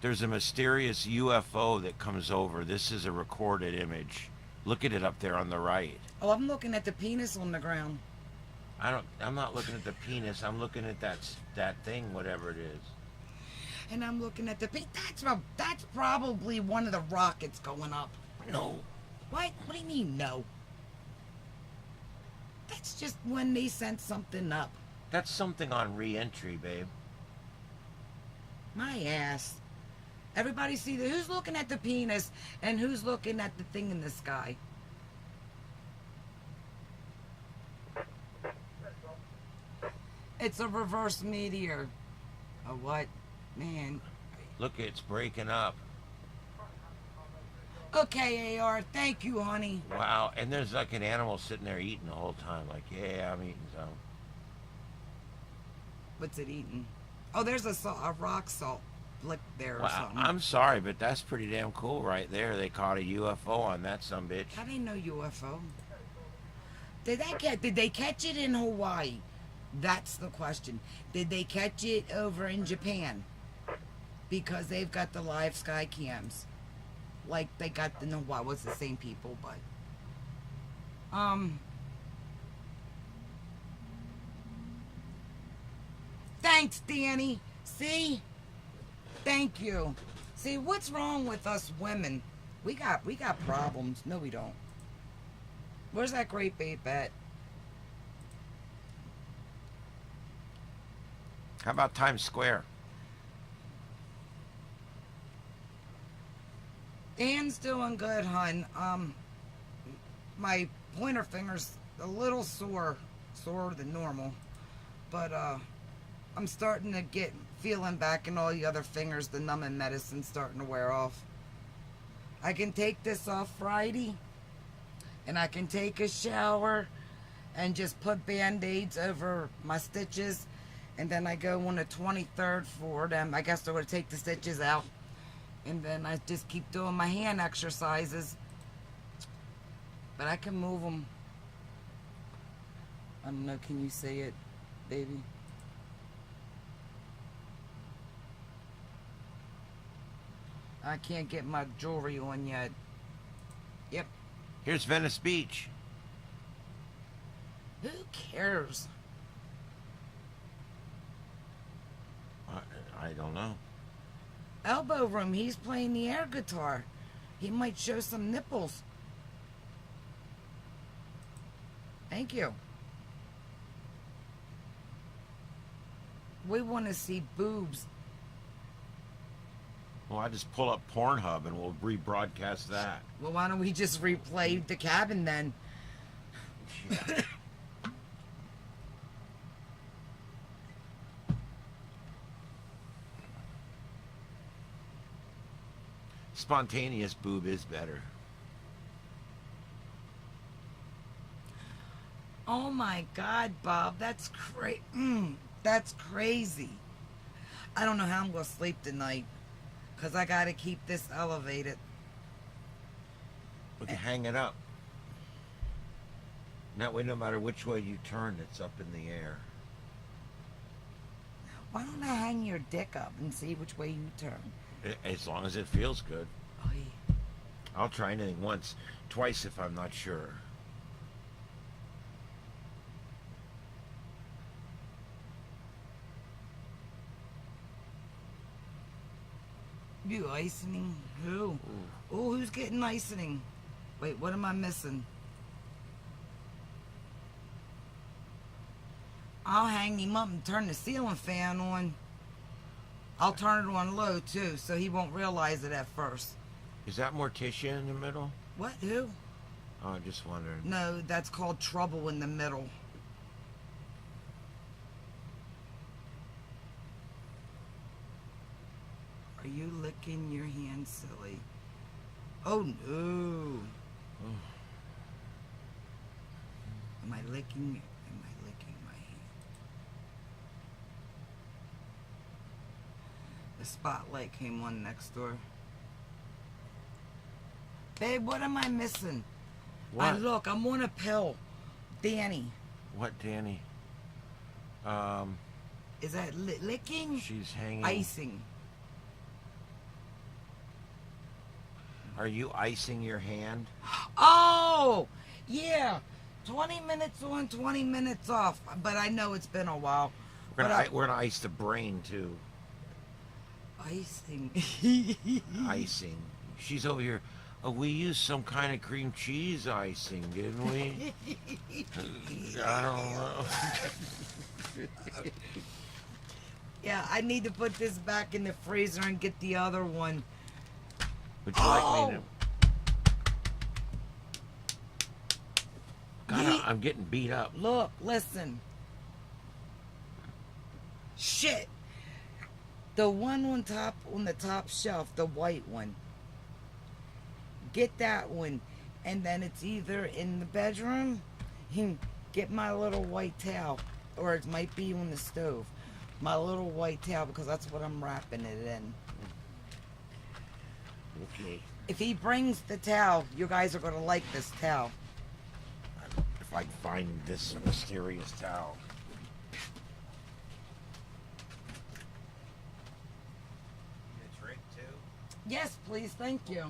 UFO that comes over. This is a recorded image. Look at it up there on the right. Oh, I'm looking at the penis on the ground. I'm not looking at the penis. I'm looking at that thing, whatever it is. And I'm looking at the that's probably one of the rockets going up. No. What? What do you mean no? That's just when they sent something up. That's something on re-entry, babe. My ass. Everybody see who's looking at the penis and who's looking at the thing in the sky. It's a reverse meteor. A what? Man, Look, it's breaking up. Okay, AR. Thank you, honey. Wow, and there's like an animal sitting there eating the whole time. Like, yeah, I'm eating some. What's it eating? Oh, there's a rock salt lick there or Well, something. I'm sorry, but that's pretty damn cool right there. They caught a UFO on that sumbitch. How do you know UFO? Did they catch it in Hawaii? That's the question. Did they catch it over in Japan? Because they've got the live sky cams. Like they got the Hawaii. Well, it's the same people, but thanks, Danny. See? Thank you. See, what's wrong with us women? We got problems. No, we don't. Where's that great bait at? How about Times Square? Dan's doing good, hun. My pointer finger's a little sorer than normal, but I'm starting to get feeling back in all the other fingers. The numbing medicine's starting to wear off. I can take this off Friday, and I can take a shower and just put band-aids over my stitches, and then I go on the 23rd for them. I guess they're going to take the stitches out, and then I just keep doing my hand exercises, but I can move them. I don't know, can you say it, baby? I can't get my jewelry on yet. Yep. Here's Venice Beach. Who cares? I don't know. Elbow room, he's playing the air guitar. He might show some nipples. Thank you. We want to see boobs. Well, I just pull up Pornhub and we'll rebroadcast that. Well, why don't we just replay the cabin then? Spontaneous boob is better. Oh my God, Bob, that's that's crazy. I don't know how I'm gonna sleep tonight, cause I gotta keep this elevated. We can hang it up. That way, no matter which way you turn, it's up in the air. Why don't I hang your dick up and see which way you turn? As long as it feels good. Oh, yeah. I'll try anything once, twice if I'm not sure. You icing? Who? Oh, who's getting icing? Wait, what am I missing? I'll hang him up and turn the ceiling fan on. I'll turn it on low too, so he won't realize it at first. Is that Morticia in the middle? What? Who? Oh, I'm just wondering. No, that's called trouble in the middle. Are you licking your hand, silly? Oh no. Am I licking my hand? The spotlight came on next door. Babe, what am I missing? What? Look, I'm on a pill. Danny. What, Danny? Is that licking? She's hanging. Icing. Are you icing your hand? Oh, yeah. 20 minutes on, 20 minutes off. But I know it's been a while. We're gonna ice the brain too. Icing. Icing. She's over here. Oh, we used some kind of cream cheese icing, didn't we? I don't know. Yeah, I need to put this back in the freezer and get the other one. Would you like me to? God, I'm getting beat up. Look, listen. Shit. The one on the top shelf, the white one. Get that one, and then it's either in the bedroom. Get my little white towel, or it might be on the stove. My little white towel, because that's what I'm wrapping it in. Okay. If he brings the towel, you guys are gonna like this towel. If I can find this mysterious towel. A drink too? Yes, please, thank you.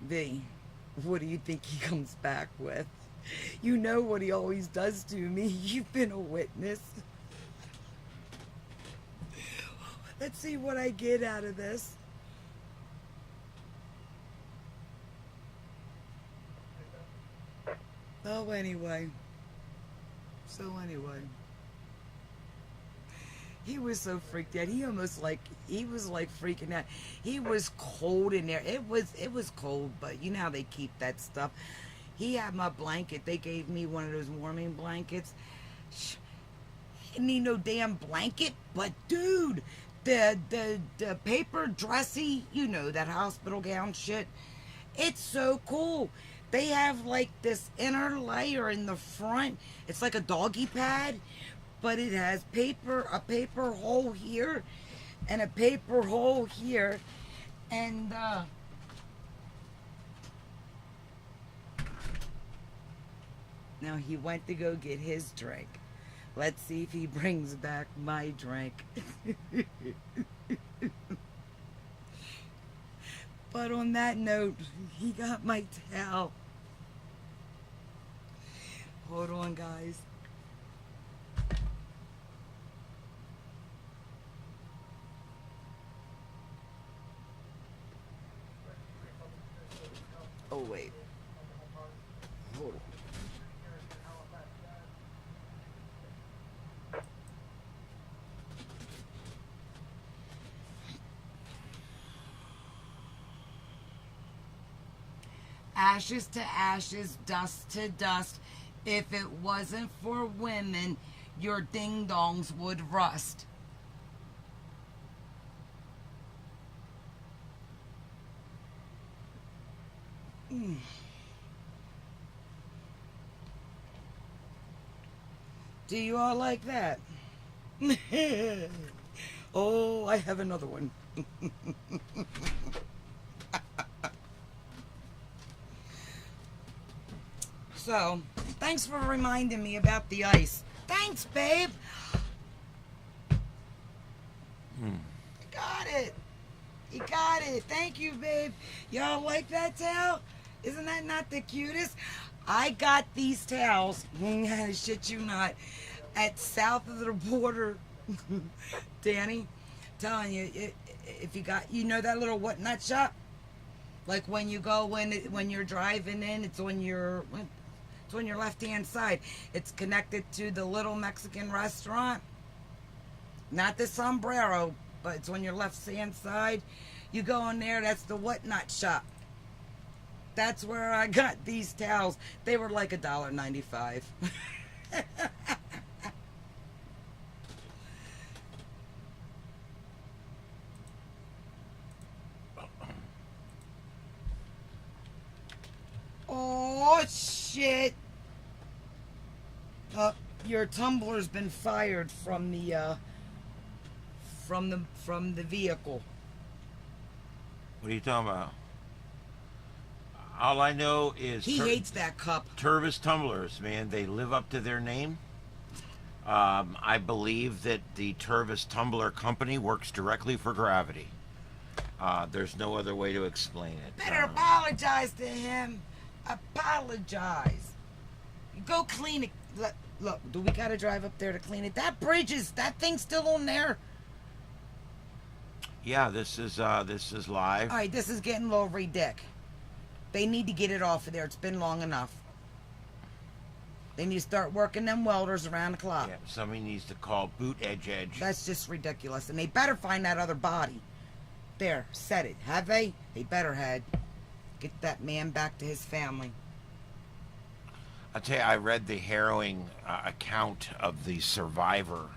V, what do you think he comes back with? You know what he always does to me. You've been a witness. Let's see what I get out of this. Oh, anyway. So anyway. He was so freaked out. He was like freaking out. He was cold in there. It was cold, but you know how they keep that stuff. He had my blanket. They gave me one of those warming blankets. Didn't need no damn blanket, but dude, the paper dressy, you know, that hospital gown shit. It's so cool. They have like this inner layer in the front. It's like a doggy pad, but it has a paper hole here and a paper hole here. And now he went to go get his drink. Let's see if he brings back my drink. But on that note, he got my towel. Hold on, guys. Oh, wait. Hold on. Ashes to ashes, dust to dust. If it wasn't for women, your ding-dongs would rust. Do you all like that? Oh, I have another one. So, thanks for reminding me about the ice. Thanks, babe. You got it. You got it. Thank you, babe. Y'all like that towel? Isn't that not the cutest? I got these towels, shit you not, at south of the border. Danny, telling you, if you got, you know that little whatnot shop? Like when you go, when you're driving in, it's on your left-hand side. It's connected to the little Mexican restaurant. Not the sombrero, but it's on your left-hand side. You go in there, that's the whatnot shop. That's where I got these towels. They were like $1.95. Oh shit! Your tumbler's been fired from the vehicle. What are you talking about? All I know is He hates that cup. Tervis tumblers, man. They live up to their name. I believe that the Tervis Tumbler Company works directly for Gravity. There's no other way to explain it. Better apologize to him. Apologize. Go clean it. Look, do we gotta drive up there to clean it? That thing's still on there. Yeah, this is live. All right, this is getting a little ridiculous. They need to get it off of there. It's been long enough. They need to start working them welders around the clock. Yeah, somebody needs to call Boot Edge. That's just ridiculous. And they better find that other body. There, said it. Have they? They better had. Get that man back to his family. I'll tell you, I read the harrowing account of the survivor,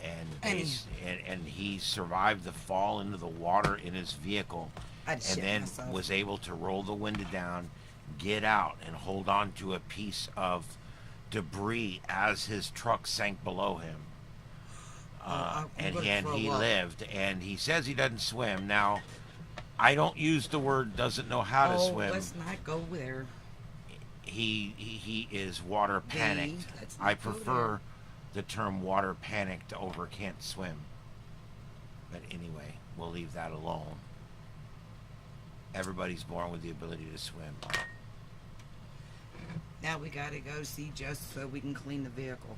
and he survived the fall into the water in his vehicle, I'd and shit then myself. was able to roll the window down, get out, and hold on to a piece of debris as his truck sank below him. I'm And gonna and throw he up. lived. And he says he doesn't swim. Now, I don't use the word doesn't know how to Oh, swim. let's not go there. He is water panicked. let's not I go prefer the term water panicked over can't swim. But anyway, we'll leave that alone. Everybody's born with the ability to swim. Now we gotta go see just so we can clean the vehicle.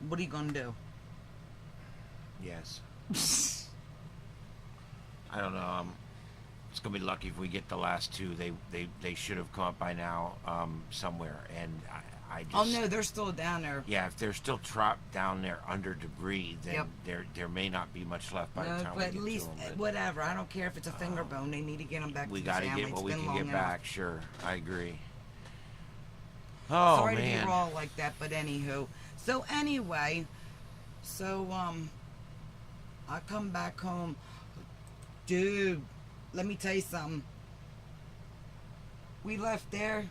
What are you gonna do? Yes. I don't know. It's gonna be lucky if we get the last two. They should have come up by now somewhere. And I just. Oh no, they're still down there. Yeah, if they're still trapped down there under debris, then Yep. there may not be much left by the No, time but we at get least to them. whatever. I don't care if it's a finger bone. They need to get them back We to the got to family. get what It's we been can long get enough. back. Sure, I agree. Oh Sorry man. to be raw like that, but anywho. So anyway, I come back home, dude. Let me tell you something. We left there,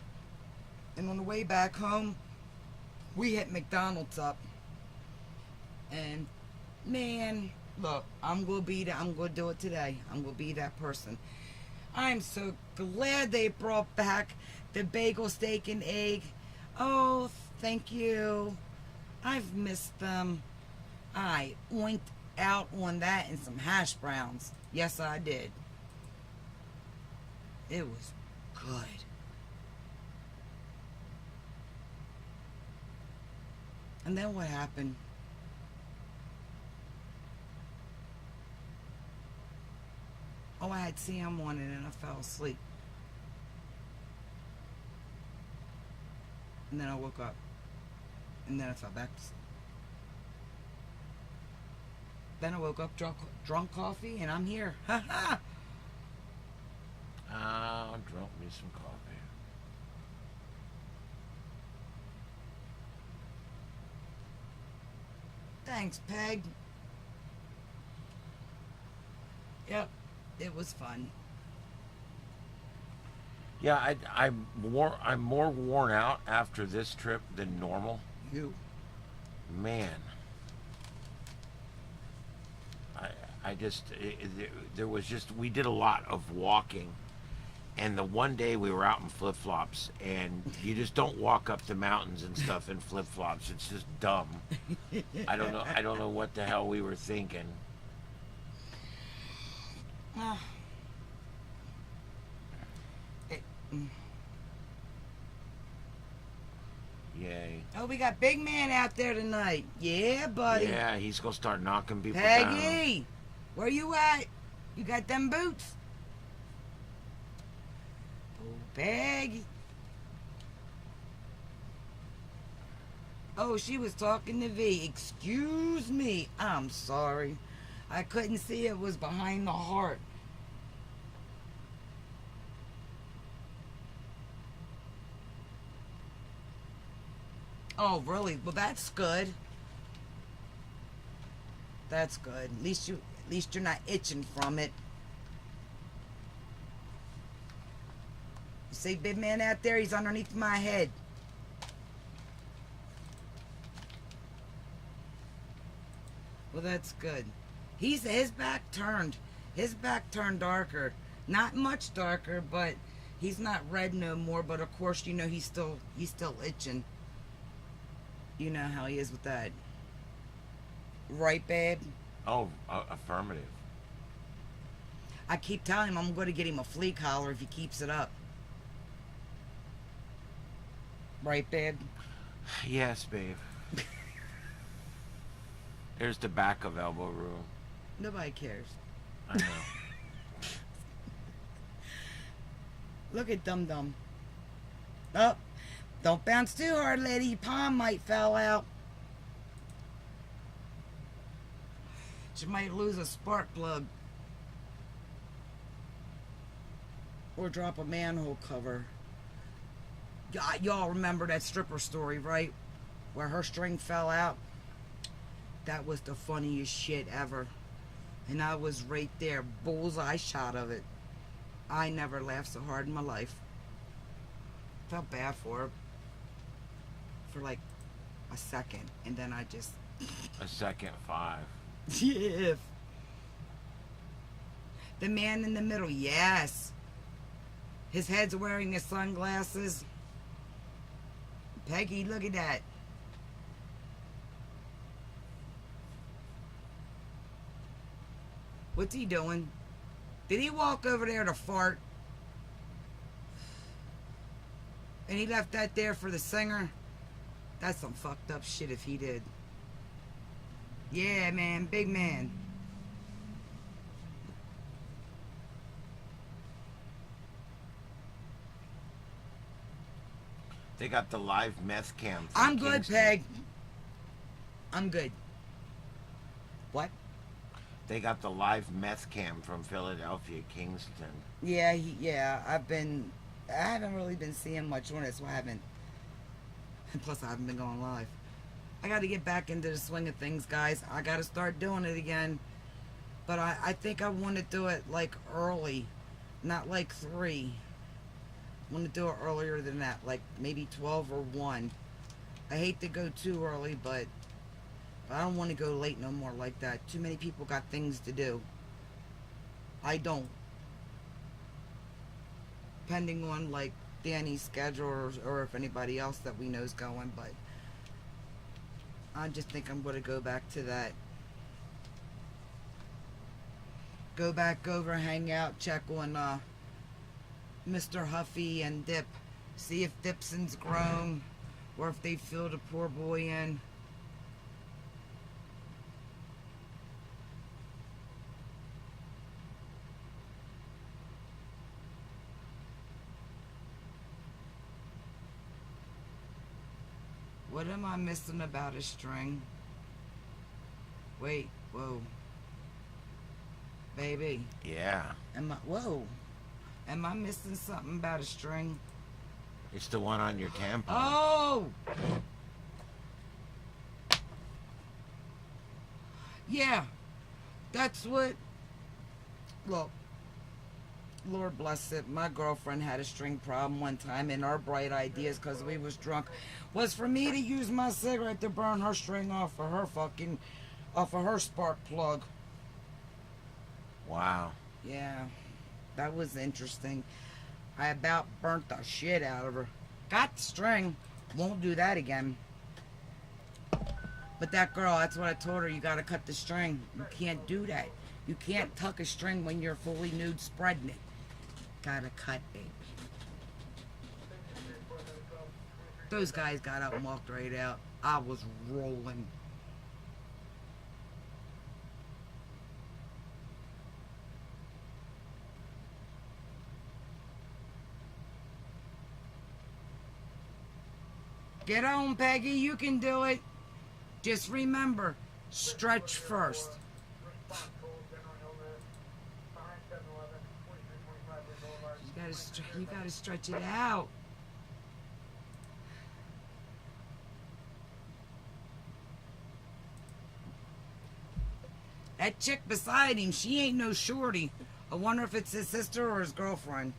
and on the way back home, we hit McDonald's up. And man, look, I'm gonna do it today. I'm gonna be that person. I'm so glad they brought back the bagel, steak, and egg. Oh, thank you. I've missed them. I oinked out on that and some hash browns. Yes, I did. It was good. And then what happened? Oh, I had Sam on it and I fell asleep. And then I woke up. And then I fell back to sleep. Then I woke up drunk coffee and I'm here. Ha ha! Drunk me some coffee. Thanks, Peg. Yep, it was fun. Yeah, I'm more worn out after this trip than normal. You. Man. I just there was just we did a lot of walking, and the one day we were out in flip flops, and you just don't walk up the mountains and stuff in flip flops. It's just dumb. I don't know what the hell we were thinking. Ah. Yay. Oh, we got Big Man out there tonight. Yeah, buddy. Yeah, he's gonna start knocking people down. Peggy, where you at? You got them boots? Oh, Peggy. Oh, she was talking to V. Excuse me. I'm sorry. I couldn't see it was behind the heart. Oh, really? Well, that's good. That's good. At least you're not itching from it. You see Big Man out there? He's underneath my head. Well, that's good. His back turned. His back turned darker. Not much darker, but he's not red no more. But of course, you know he's still itching. You know how he is with that. Right, babe? Oh, affirmative. I keep telling him I'm going to get him a flea collar if he keeps it up. Right, babe? Yes, babe. There's the back of elbow room. Nobody cares. I know. Look at Dum Dum. Oh, don't bounce too hard, lady. Your palm might fall out. She might lose a spark plug. Or drop a manhole cover. Y'all remember that stripper story, right? Where her string fell out? That was the funniest shit ever. And I was right there, bullseye shot of it. I never laughed so hard in my life. Felt bad for her. For like a second. And then I just... A second 5. Yeah. The man in the middle, yes. His head's wearing his sunglasses. Peggy, look at that. What's he doing? Did he walk over there to fart? And he left that there for the singer? That's some fucked up shit if he did. Yeah, man, big man. They got the live meth cam. I'm good, Peg. I'm good. What? They got the live meth cam from Philadelphia, Kingston. Yeah, I haven't really been seeing much on it, so I haven't. And plus, I haven't been going live. I got to get back into the swing of things, guys. I got to start doing it again. But I think I want to do it like early, not like 3. I want to do it earlier than that, like maybe 12 or 1. I hate to go too early, but I don't want to go late no more like that. Too many people got things to do. I don't. Depending on like Danny's schedule or if anybody else that we know is going, but I just think I'm going to go back to that. Go back over, hang out, check on Mr. Huffy and Dip. See if Dipson's grown or if they filled a poor boy in. What am I missing about a string? Wait, whoa. Baby. Yeah. Whoa. Am I missing something about a string? It's the one on your tampon. Oh! Yeah. That's what... Look. Lord bless it. My girlfriend had a string problem one time, and our bright ideas, because we was drunk, was for me to use my cigarette to burn her string off of her spark plug. Wow. Yeah. That was interesting. I about burnt the shit out of her. Got the string. Won't do that again. But that girl, that's what I told her. You gotta cut the string. You can't do that. You can't tuck a string when you're fully nude spreading it. Gotta cut, baby. Those guys got up and walked right out. I was rolling. Get on, Peggy. You can do it. Just remember, stretch first. You gotta stretch it out. That chick beside him, she ain't no shorty. I wonder if it's his sister or his girlfriend.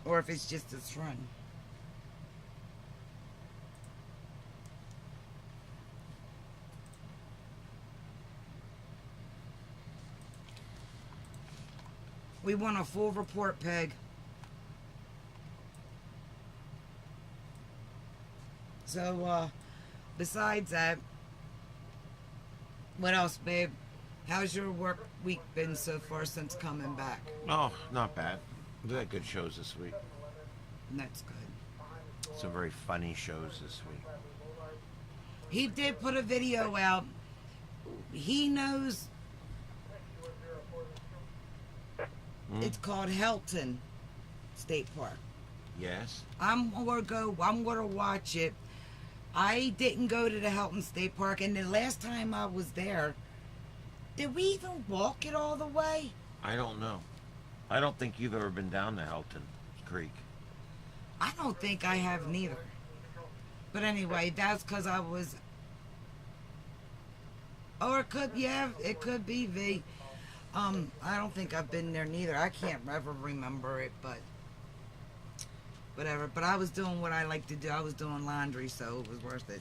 Or if it's just his friend. We want a full report, Peg. So, besides that, what else, babe? How's your work week been so far since coming back? Oh, not bad. We had good shows this week. That's good. Some very funny shows this week. He did put a video out. He knows. It's called Helton State Park. Yes. I'm gonna watch it. I didn't go to the Helton State Park, and the last time I was there, did we even walk it all the way? I don't know. I don't think you've ever been down to Helton Creek. I don't think I have neither. But anyway, that's because I was Or it could, yeah, it could be V. I don't think I've been there neither. I can't ever remember it, but whatever. But I was doing what I like to do. I was doing laundry, so it was worth it.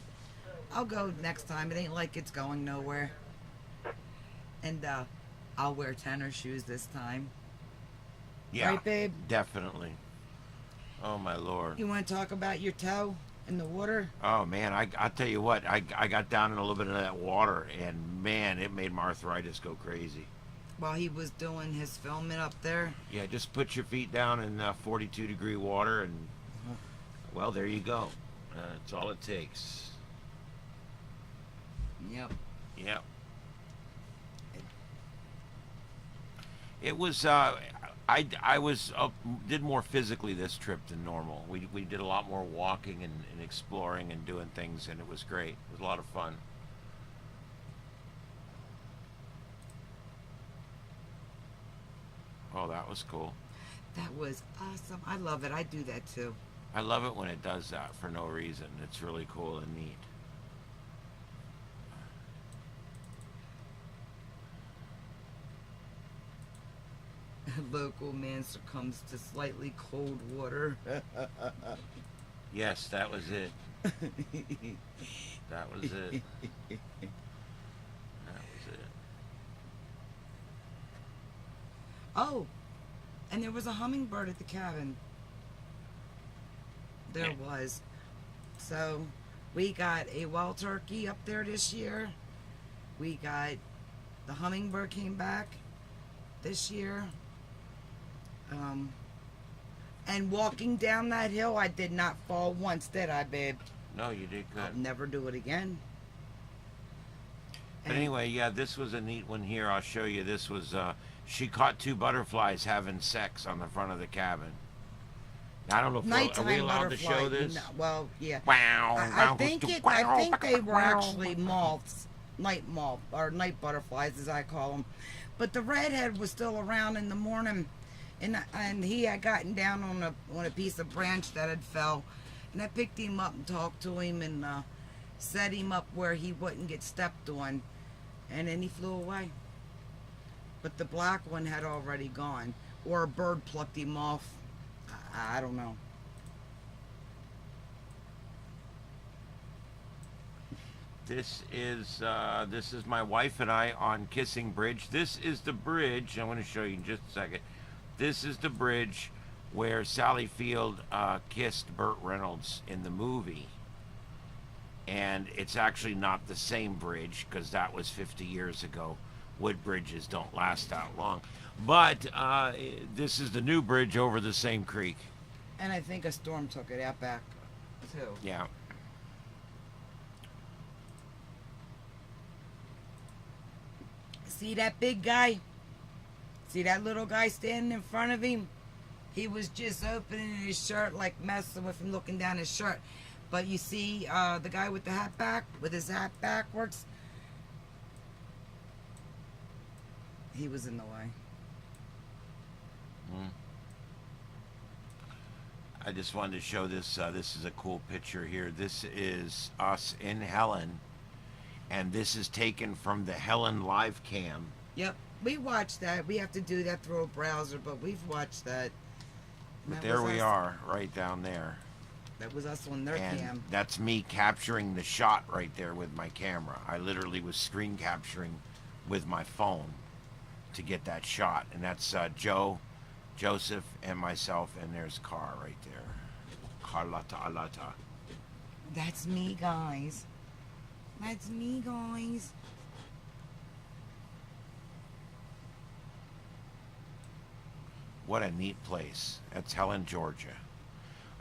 I'll go next time. It ain't like it's going nowhere. And I'll wear tennis shoes this time. Yeah, Right, babe? definitely. Oh my lord. You want to talk about your toe in the water? Oh man, I'll tell you what, I got down in a little bit of that water, and man, it made my arthritis go crazy. While he was doing his filming up there. Yeah, just put your feet down in 42-degree water, and well, there you go. That's all it takes. Yep. Yep. It was. I was did more physically this trip than normal. We did a lot more walking and exploring and doing things, and it was great. It was a lot of fun. Oh, that was cool. That was awesome. I love it. I do that too. I love it when it does that for no reason. It's really cool and neat. Local man succumbs to slightly cold water. Yes, that was it. That was it. That was it. Oh, and there was a hummingbird at the cabin. There was. So, we got a wild turkey up there this year. We got the hummingbird came back this year. And walking down that hill, I did not fall once, did I, babe? No, you did I'll good. never do it again. But anyway, yeah, this was a neat one here. I'll show you. This was, she caught 2 butterflies having sex on the front of the cabin. I don't know if Nighttime are we allowed butterfly. to show this? No, well, yeah. Wow. I think they were actually moths, night moth or night butterflies as I call them. But the redhead was still around in the morning, and he had gotten down on a piece of branch that had fell, and I picked him up and talked to him and set him up where he wouldn't get stepped on, and then he flew away. But the black one had already gone, or a bird plucked him off. I don't know. This is my wife and I on Kissing Bridge. This is the bridge. I'm going to show you in just a second. This is the bridge where Sally Field kissed Burt Reynolds in the movie. And it's actually not the same bridge because that was 50 years ago. Wood bridges don't last that long. But this is the new bridge over the same creek. And I think a storm took it out back, too. Yeah. See that big guy? See that little guy standing in front of him? He was just opening his shirt, like messing with him, looking down his shirt. But you see the guy with the hat back, with his hat backwards? He was in the way. I just wanted to show this. This is a cool picture here. This is us in Helen, and this is taken from the Helen live cam. Yep, we watched that. We have to do that through a browser, but we've watched that. But there we are, right down there. That was us on their And cam. that's me capturing the shot right there with my camera. I literally was screen capturing with my phone to get that shot. And that's Joe, Joseph, and myself, and there's Car right there. Carlotta Alata. That's me, guys. That's me, guys. What a neat place. That's Helen, Georgia.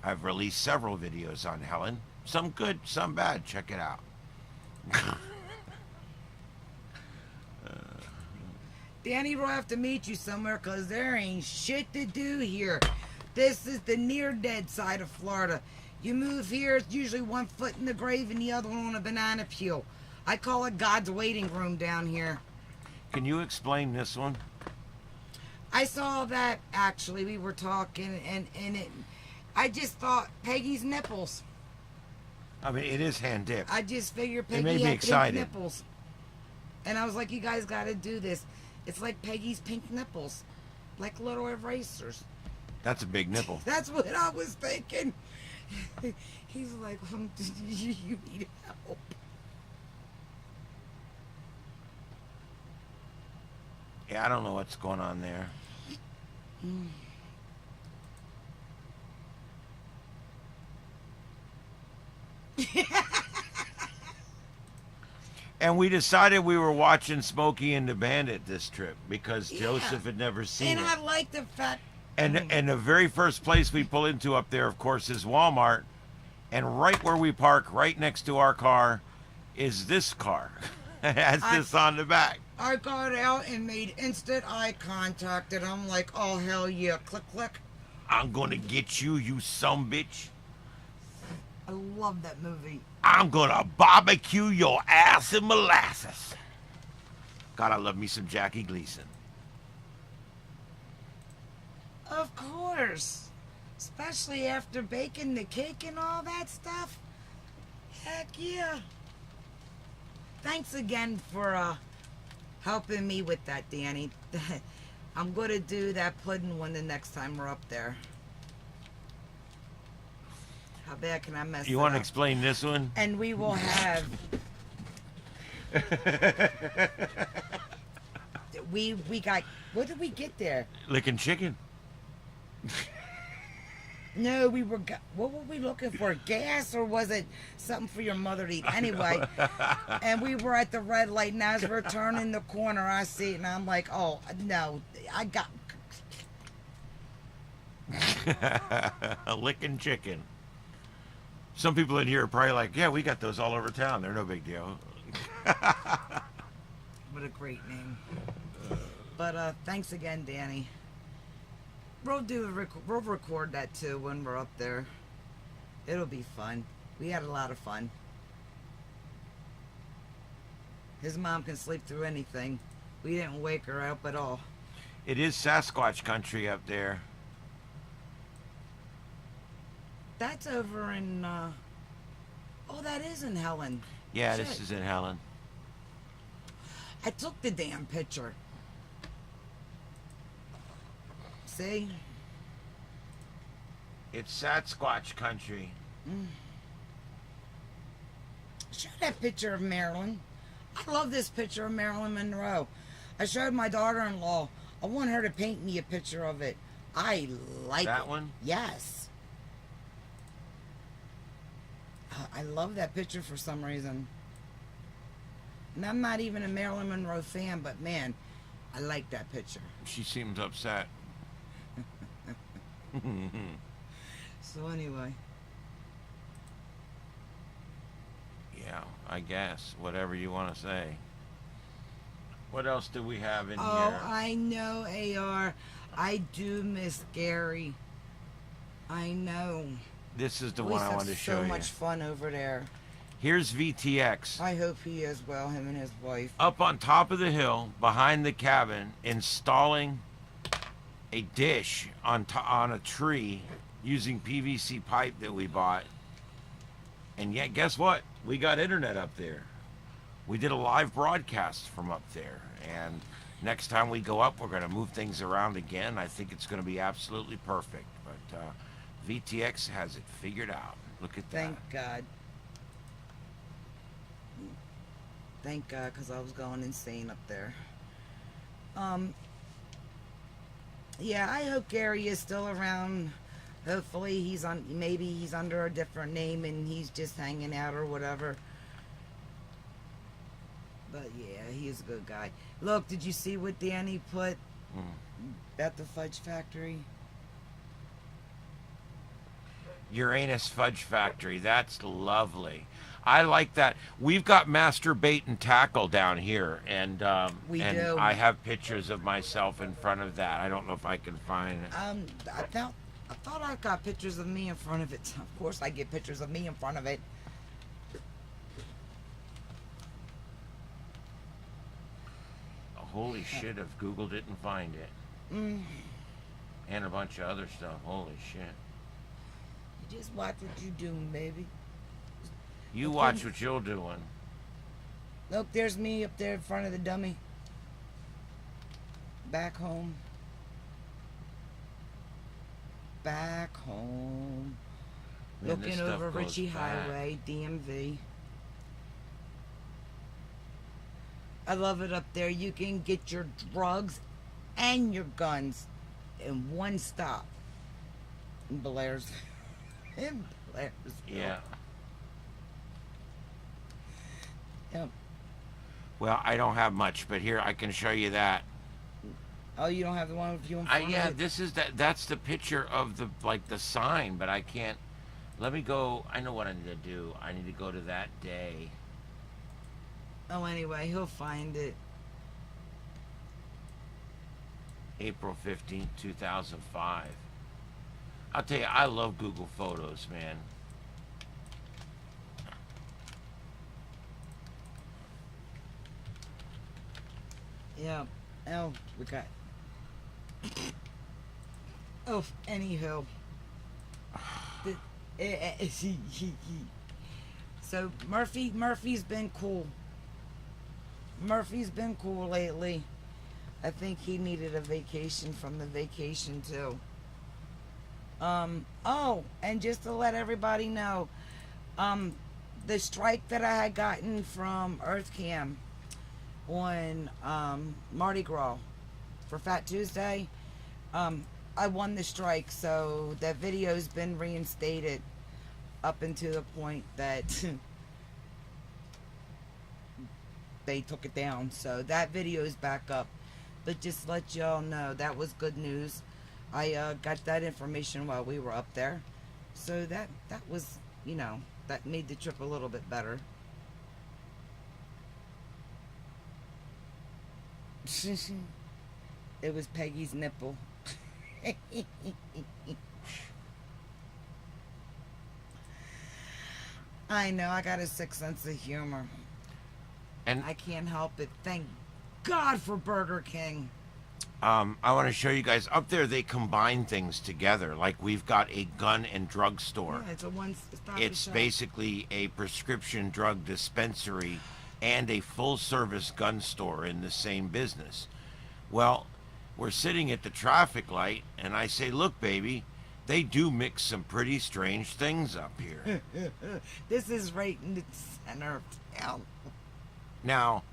I've released several videos on Helen. Some good, some bad. Check it out. Danny, we'll have to meet you somewhere because there ain't shit to do here. This is the near dead side of Florida. You move here, it's usually 1 foot in the grave and the other one on a banana peel. I call it God's waiting room down here. Can you explain this one? I saw that actually. We were talking and I just thought Peggy's nipples. I mean, it is hand dipped. I just figured It Peggy made me had excited. pink nipples. And I was like, you guys got to do this. It's like Peggy's pink nipples, like little erasers. That's a big nipple. That's what I was thinking. He's like, you need help. Yeah, I don't know what's going on there. And we decided we were watching Smokey and the Bandit this trip because Yeah. Joseph had never seen And it. I like the fact. And the very first place we pull into up there, of course, is Walmart. And right where we park, right next to our car, is this car. It has this on the back. I got out and made instant eye contact, and I'm like, oh, hell yeah, click, click. I'm gonna get you, you sumbitch. I love that movie. I'm gonna barbecue your ass in molasses. God, I love me some Jackie Gleason. Of course. Especially after baking the cake and all that stuff. Heck yeah. Thanks again for helping me with that, Danny. I'm going to do that pudding one the next time we're up there. How bad can I mess You it want to up? explain this one? And we will have... we got... What did we get there? Licking chicken. No, we were... What were we looking for? Gas, or was it something for your mother to eat? Anyway, and we were at the red light, and as we're turning the corner, I see it, and I'm like, oh, no, I got... Licking chicken. Some people in here are probably like, yeah, we got those all over town. They're no big deal. What a great name. But thanks again, Danny. We'll record that too when we're up there. It'll be fun. We had a lot of fun. His mom can sleep through anything. We didn't wake her up at all. It is Sasquatch country up there. That's over in, oh, that is in Helen. Yeah, Shit. this is in Helen. I took the damn picture. See? It's Sasquatch country. Show that picture of Marilyn. I love this picture of Marilyn Monroe. I showed my daughter-in-law. I want her to paint me a picture of it. I like That it. one? Yes. I love that picture for some reason. And I'm not even a Marilyn Monroe fan, but man, I like that picture. She seems upset. So anyway. Yeah, I guess. Whatever you want to say. What else do we have in Oh, here? I know, AR. I do miss Gary. I know. This is the We one I have wanted to show so you. much fun over there. Here's VTX. I hope he is well, him and his wife. Up on top of the hill, behind the cabin, installing a dish on a tree using PVC pipe that we bought. And yet, guess what? We got internet up there. We did a live broadcast from up there. And next time we go up, we're going to move things around again. I think it's going to be absolutely perfect. But VTX has it figured out. Look at that. Thank God. Thank God, because I was going insane up there. Yeah, I hope Gary is still around. Hopefully he's on, maybe he's under a different name and he's just hanging out or whatever. But yeah, he's a good guy. Look, did you see what Danny put at the Fudge Factory? Uranus Fudge Factory. That's lovely. I like that. We've got Master Bait and Tackle down here, and We and do. I have pictures of myself in front of that. I don't know if I can find it. I thought I got pictures of me in front of it. Of course I get pictures of me in front of it. Holy shit! If Google didn't find it, and a bunch of other stuff. Holy shit! You just watch what you doing, baby. You watch what you're doing. Look, there's me up there in front of the dummy. Back home. Back home. Man, this Looking stuff over goes Ritchie back. Highway, DMV. I love it up there. You can get your drugs and your guns in one stop. In Blairsville. In Blairsville. Yeah. Yep. Well, I don't have much, but here I can show you that. Oh, you don't have the one with you in front Yeah, of it? this is that's the picture of the sign, but I can't. Let me go. I know what I need to do. I need to go to that day. Oh, anyway, he'll find it. April 15th, 2005. I'll tell you, I love Google Photos, man. Yeah. Oh, we got. Oh, anywho. So Murphy's been cool. Murphy's been cool lately. I think he needed a vacation from the vacation too. Oh, and just to let everybody know, the strike that I had gotten from EarthCam on Mardi Gras for Fat Tuesday, I won the strike, so that video's been reinstated up until the point that they took it down. So that video is back up. But just let y'all know, that was good news. I got that information while we were up there. So that was, you know, that made the trip a little bit better. It was Peggy's nipple. I know, I got a sick sense of humor. And I can't help it. Thank God for Burger King. I want to show you guys up there. They combine things together. Like we've got a gun and drug store. Yeah, it's a one-stop It's shop. basically a prescription drug dispensary and a full-service gun store in the same business. Well, we're sitting at the traffic light, and I say, "Look, baby, they do mix some pretty strange things up here." This is right in the center of town. Now,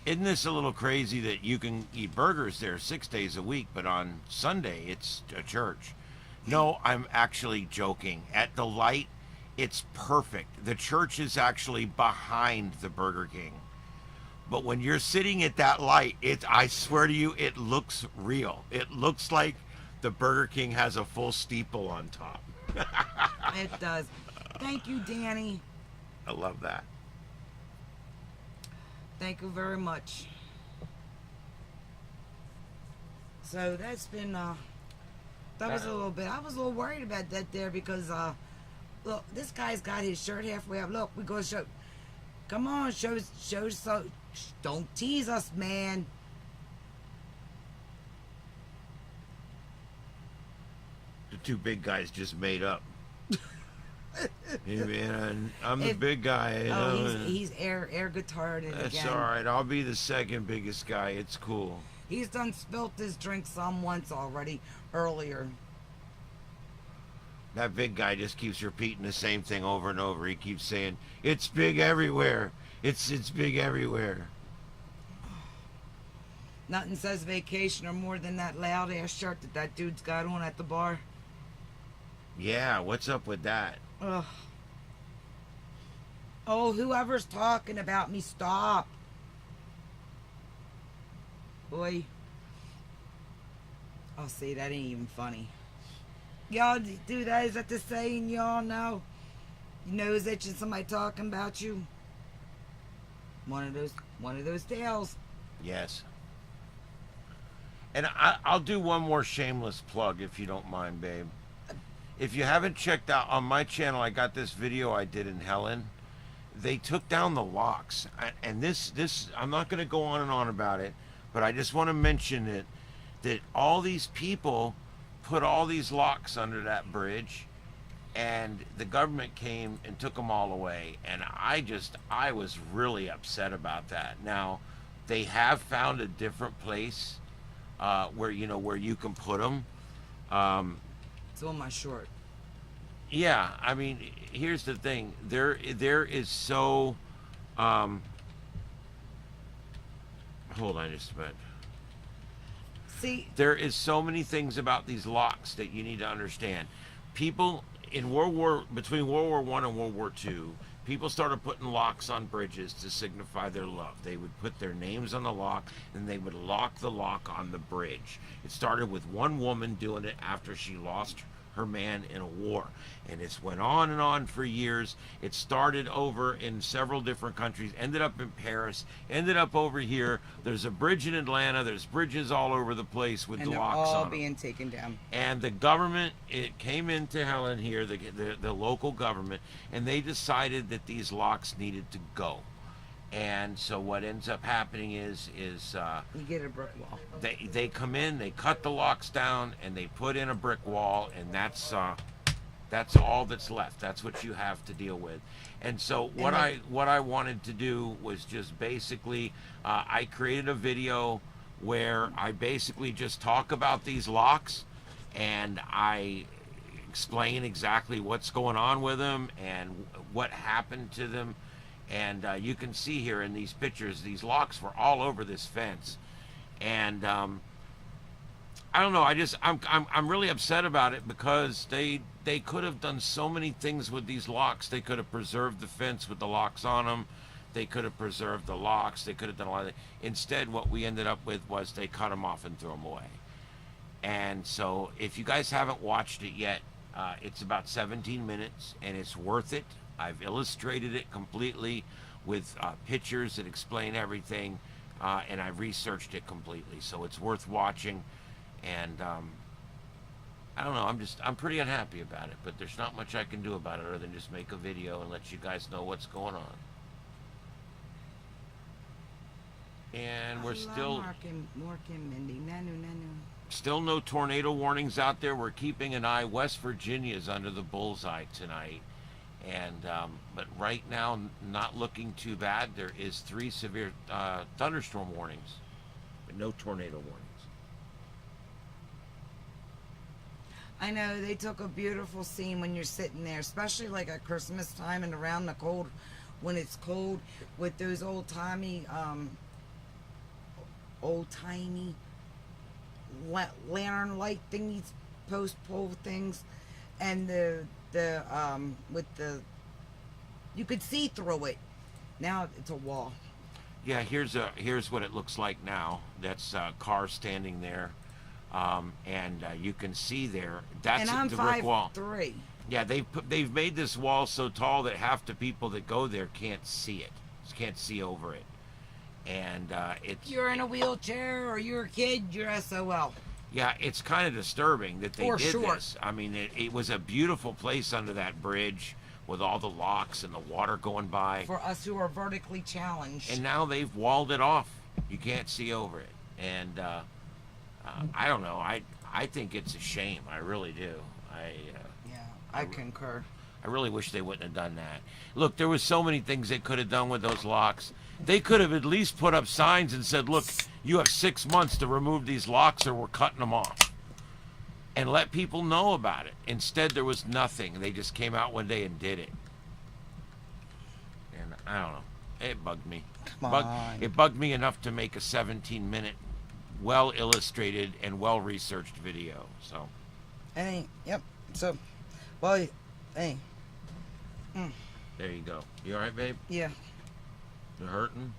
isn't this a little crazy that you can eat burgers there 6 days a week, but on Sunday it's a church? No, I'm actually joking. At the light, it's perfect. The church is actually behind the Burger King. But when you're sitting at that light, I swear to you, it looks real. It looks like the Burger King has a full steeple on top. It does. Thank you, Danny. I love that. Thank you very much. So that's been that was a little bit. I was a little worried about that there because look, this guy's got his shirt halfway up. Look, we go show. Come on, show so. Don't tease us, man. The two big guys just made up. Hey man, I'm the If- big guy. You Oh, know, he's air guitared it That's again. all right. I'll be the second biggest guy. It's cool. He's done spilt his drink some once already earlier. That big guy just keeps repeating the same thing over and over. He keeps saying, "It's big everywhere. It's big everywhere." Nothing says vacation or more than that loud ass shirt that dude's got on at the bar. Yeah, what's up with that? Ugh. Oh, whoever's talking about me, stop. Boy. Oh, see, that ain't even funny. Y'all do that? Is that the saying y'all know? Your nose itching, somebody talking about you? One of those tales. Yes. And I'll do one more shameless plug if you don't mind, babe. If you haven't checked out on my channel, I got this video I did in Helen. They took down the locks, and this I'm not going to go on and on about it, but I just want to mention it, that all these people put all these locks under that bridge, and the government came and took them all away, and I was really upset about that. Now they have found a different place where where you can put them. It's on my short. Yeah, I mean, here's the thing. There is so hold on just a minute. See, There is so many things about these locks that you need to understand. People in between World War One and World War Two, people started putting locks on bridges to signify their love. They would put their names on the lock, and they would lock the lock on the bridge. It started with one woman doing it after she lost her man in a war, and it's went on and on for years. It started over in several different countries, ended up in Paris, ended up over here. There's a bridge in Atlanta. There's bridges all over the place with and they're locks all on them. being taken down. And the government, it came into Helen here, the local government, and they decided that these locks needed to go. And so what ends up happening is You get a brick wall. they come in, they cut the locks down, and they put in a brick wall, and that's all that's left. That's what you have to deal with. And so what I wanted to do was just basically I created a video where I basically just talk about these locks, and I explain exactly what's going on with them and what happened to them. And you can see here in these pictures, these locks were all over this fence. And I don't know. I'm really upset about it because they could have done so many things with these locks. They could have preserved the fence with the locks on them. They could have preserved the locks. They could have done a lot of things. Instead, what we ended up with was they cut them off and threw them away. And so if you guys haven't watched it yet, it's about 17 minutes and it's worth it. I've illustrated it completely with pictures that explain everything, and I've researched it completely. So it's worth watching. And I don't know. I'm pretty unhappy about it, but there's not much I can do about it other than just make a video and let you guys know what's going on. And we're still Mindy. Nanu. still no tornado warnings out there. We're keeping an eye. West Virginia's under the bullseye tonight. And but right now, not looking too bad. There is 3 severe thunderstorm warnings, but no tornado warnings. I know they took a beautiful scene when you're sitting there, especially like at Christmas time and around the cold, when it's cold, with those old timey lantern light thingies, post pole things, and the with the, you could see through it. Now it's a wall. Yeah, here's what it looks like now. That's a car standing there, and you can see there. That's And I'm the brick wall. 5'3". Yeah, they've made this wall so tall that half the people that go there can't see it, can't see over it, and it's. If you're in a wheelchair or you're a kid, you're SOL. Yeah, it's kind of disturbing that they Or did short. this. I mean, it was a beautiful place under that bridge with all the locks and the water going by. For us who are vertically challenged. And now they've walled it off. You can't see over it. And I don't know. I think it's a shame. I really do. Yeah, I concur. I really wish they wouldn't have done that. Look, there was so many things they could have done with those locks. They could have at least put up signs and said, look, you have 6 months to remove these locks or we're cutting them off. And let people know about it. Instead, there was nothing. They just came out one day and did it. And I don't know. It bugged me. Come on. It bugged me enough to make a 17-minute, well-illustrated and well-researched video. So. Hey, yep. So, well, hey. There you go. You all right, babe? Yeah. You hurting?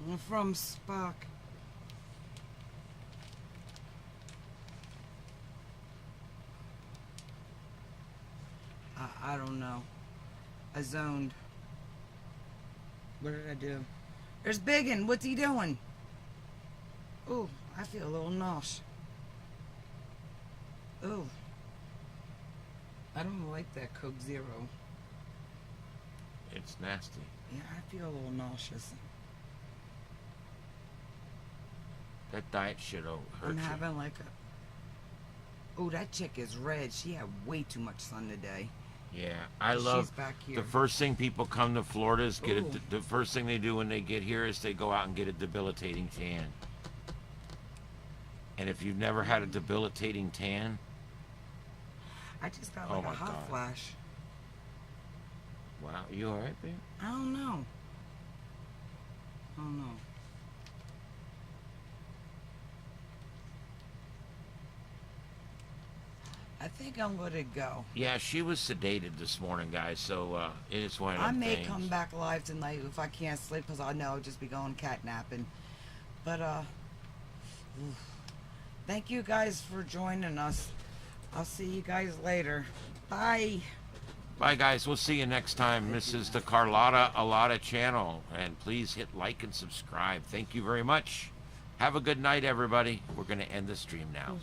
I'm from Spock. I don't know. I zoned. What did I do? There's Biggin. What's he doing? Ooh, I feel a little nauseous. Ooh. I don't like that Coke Zero. It's nasty. Yeah, I feel a little nauseous. That diet shit will hurt I'm you. having like a. Oh, that chick is red. She had way too much sun today. Yeah, I She's love. back here. The first thing people come to Florida is get Ooh. the first thing they do when they get here is they go out and get a debilitating tan. And if you've never had a debilitating tan, I just got Oh like a my hot God. flash. wow, you all right, babe? I don't know. I don't know. I think I'm gonna go. Yeah, she was sedated this morning, guys. So it is one of I them may things. come back live tonight if I can't sleep because I know I'll just be going catnapping. But oof. Thank you guys for joining us. I'll see you guys later. Bye. Bye, guys. We'll see you next time. This is the Carlotta Alada channel, and please hit like and subscribe. Thank you very much. Have a good night, everybody. We're going to end the stream now.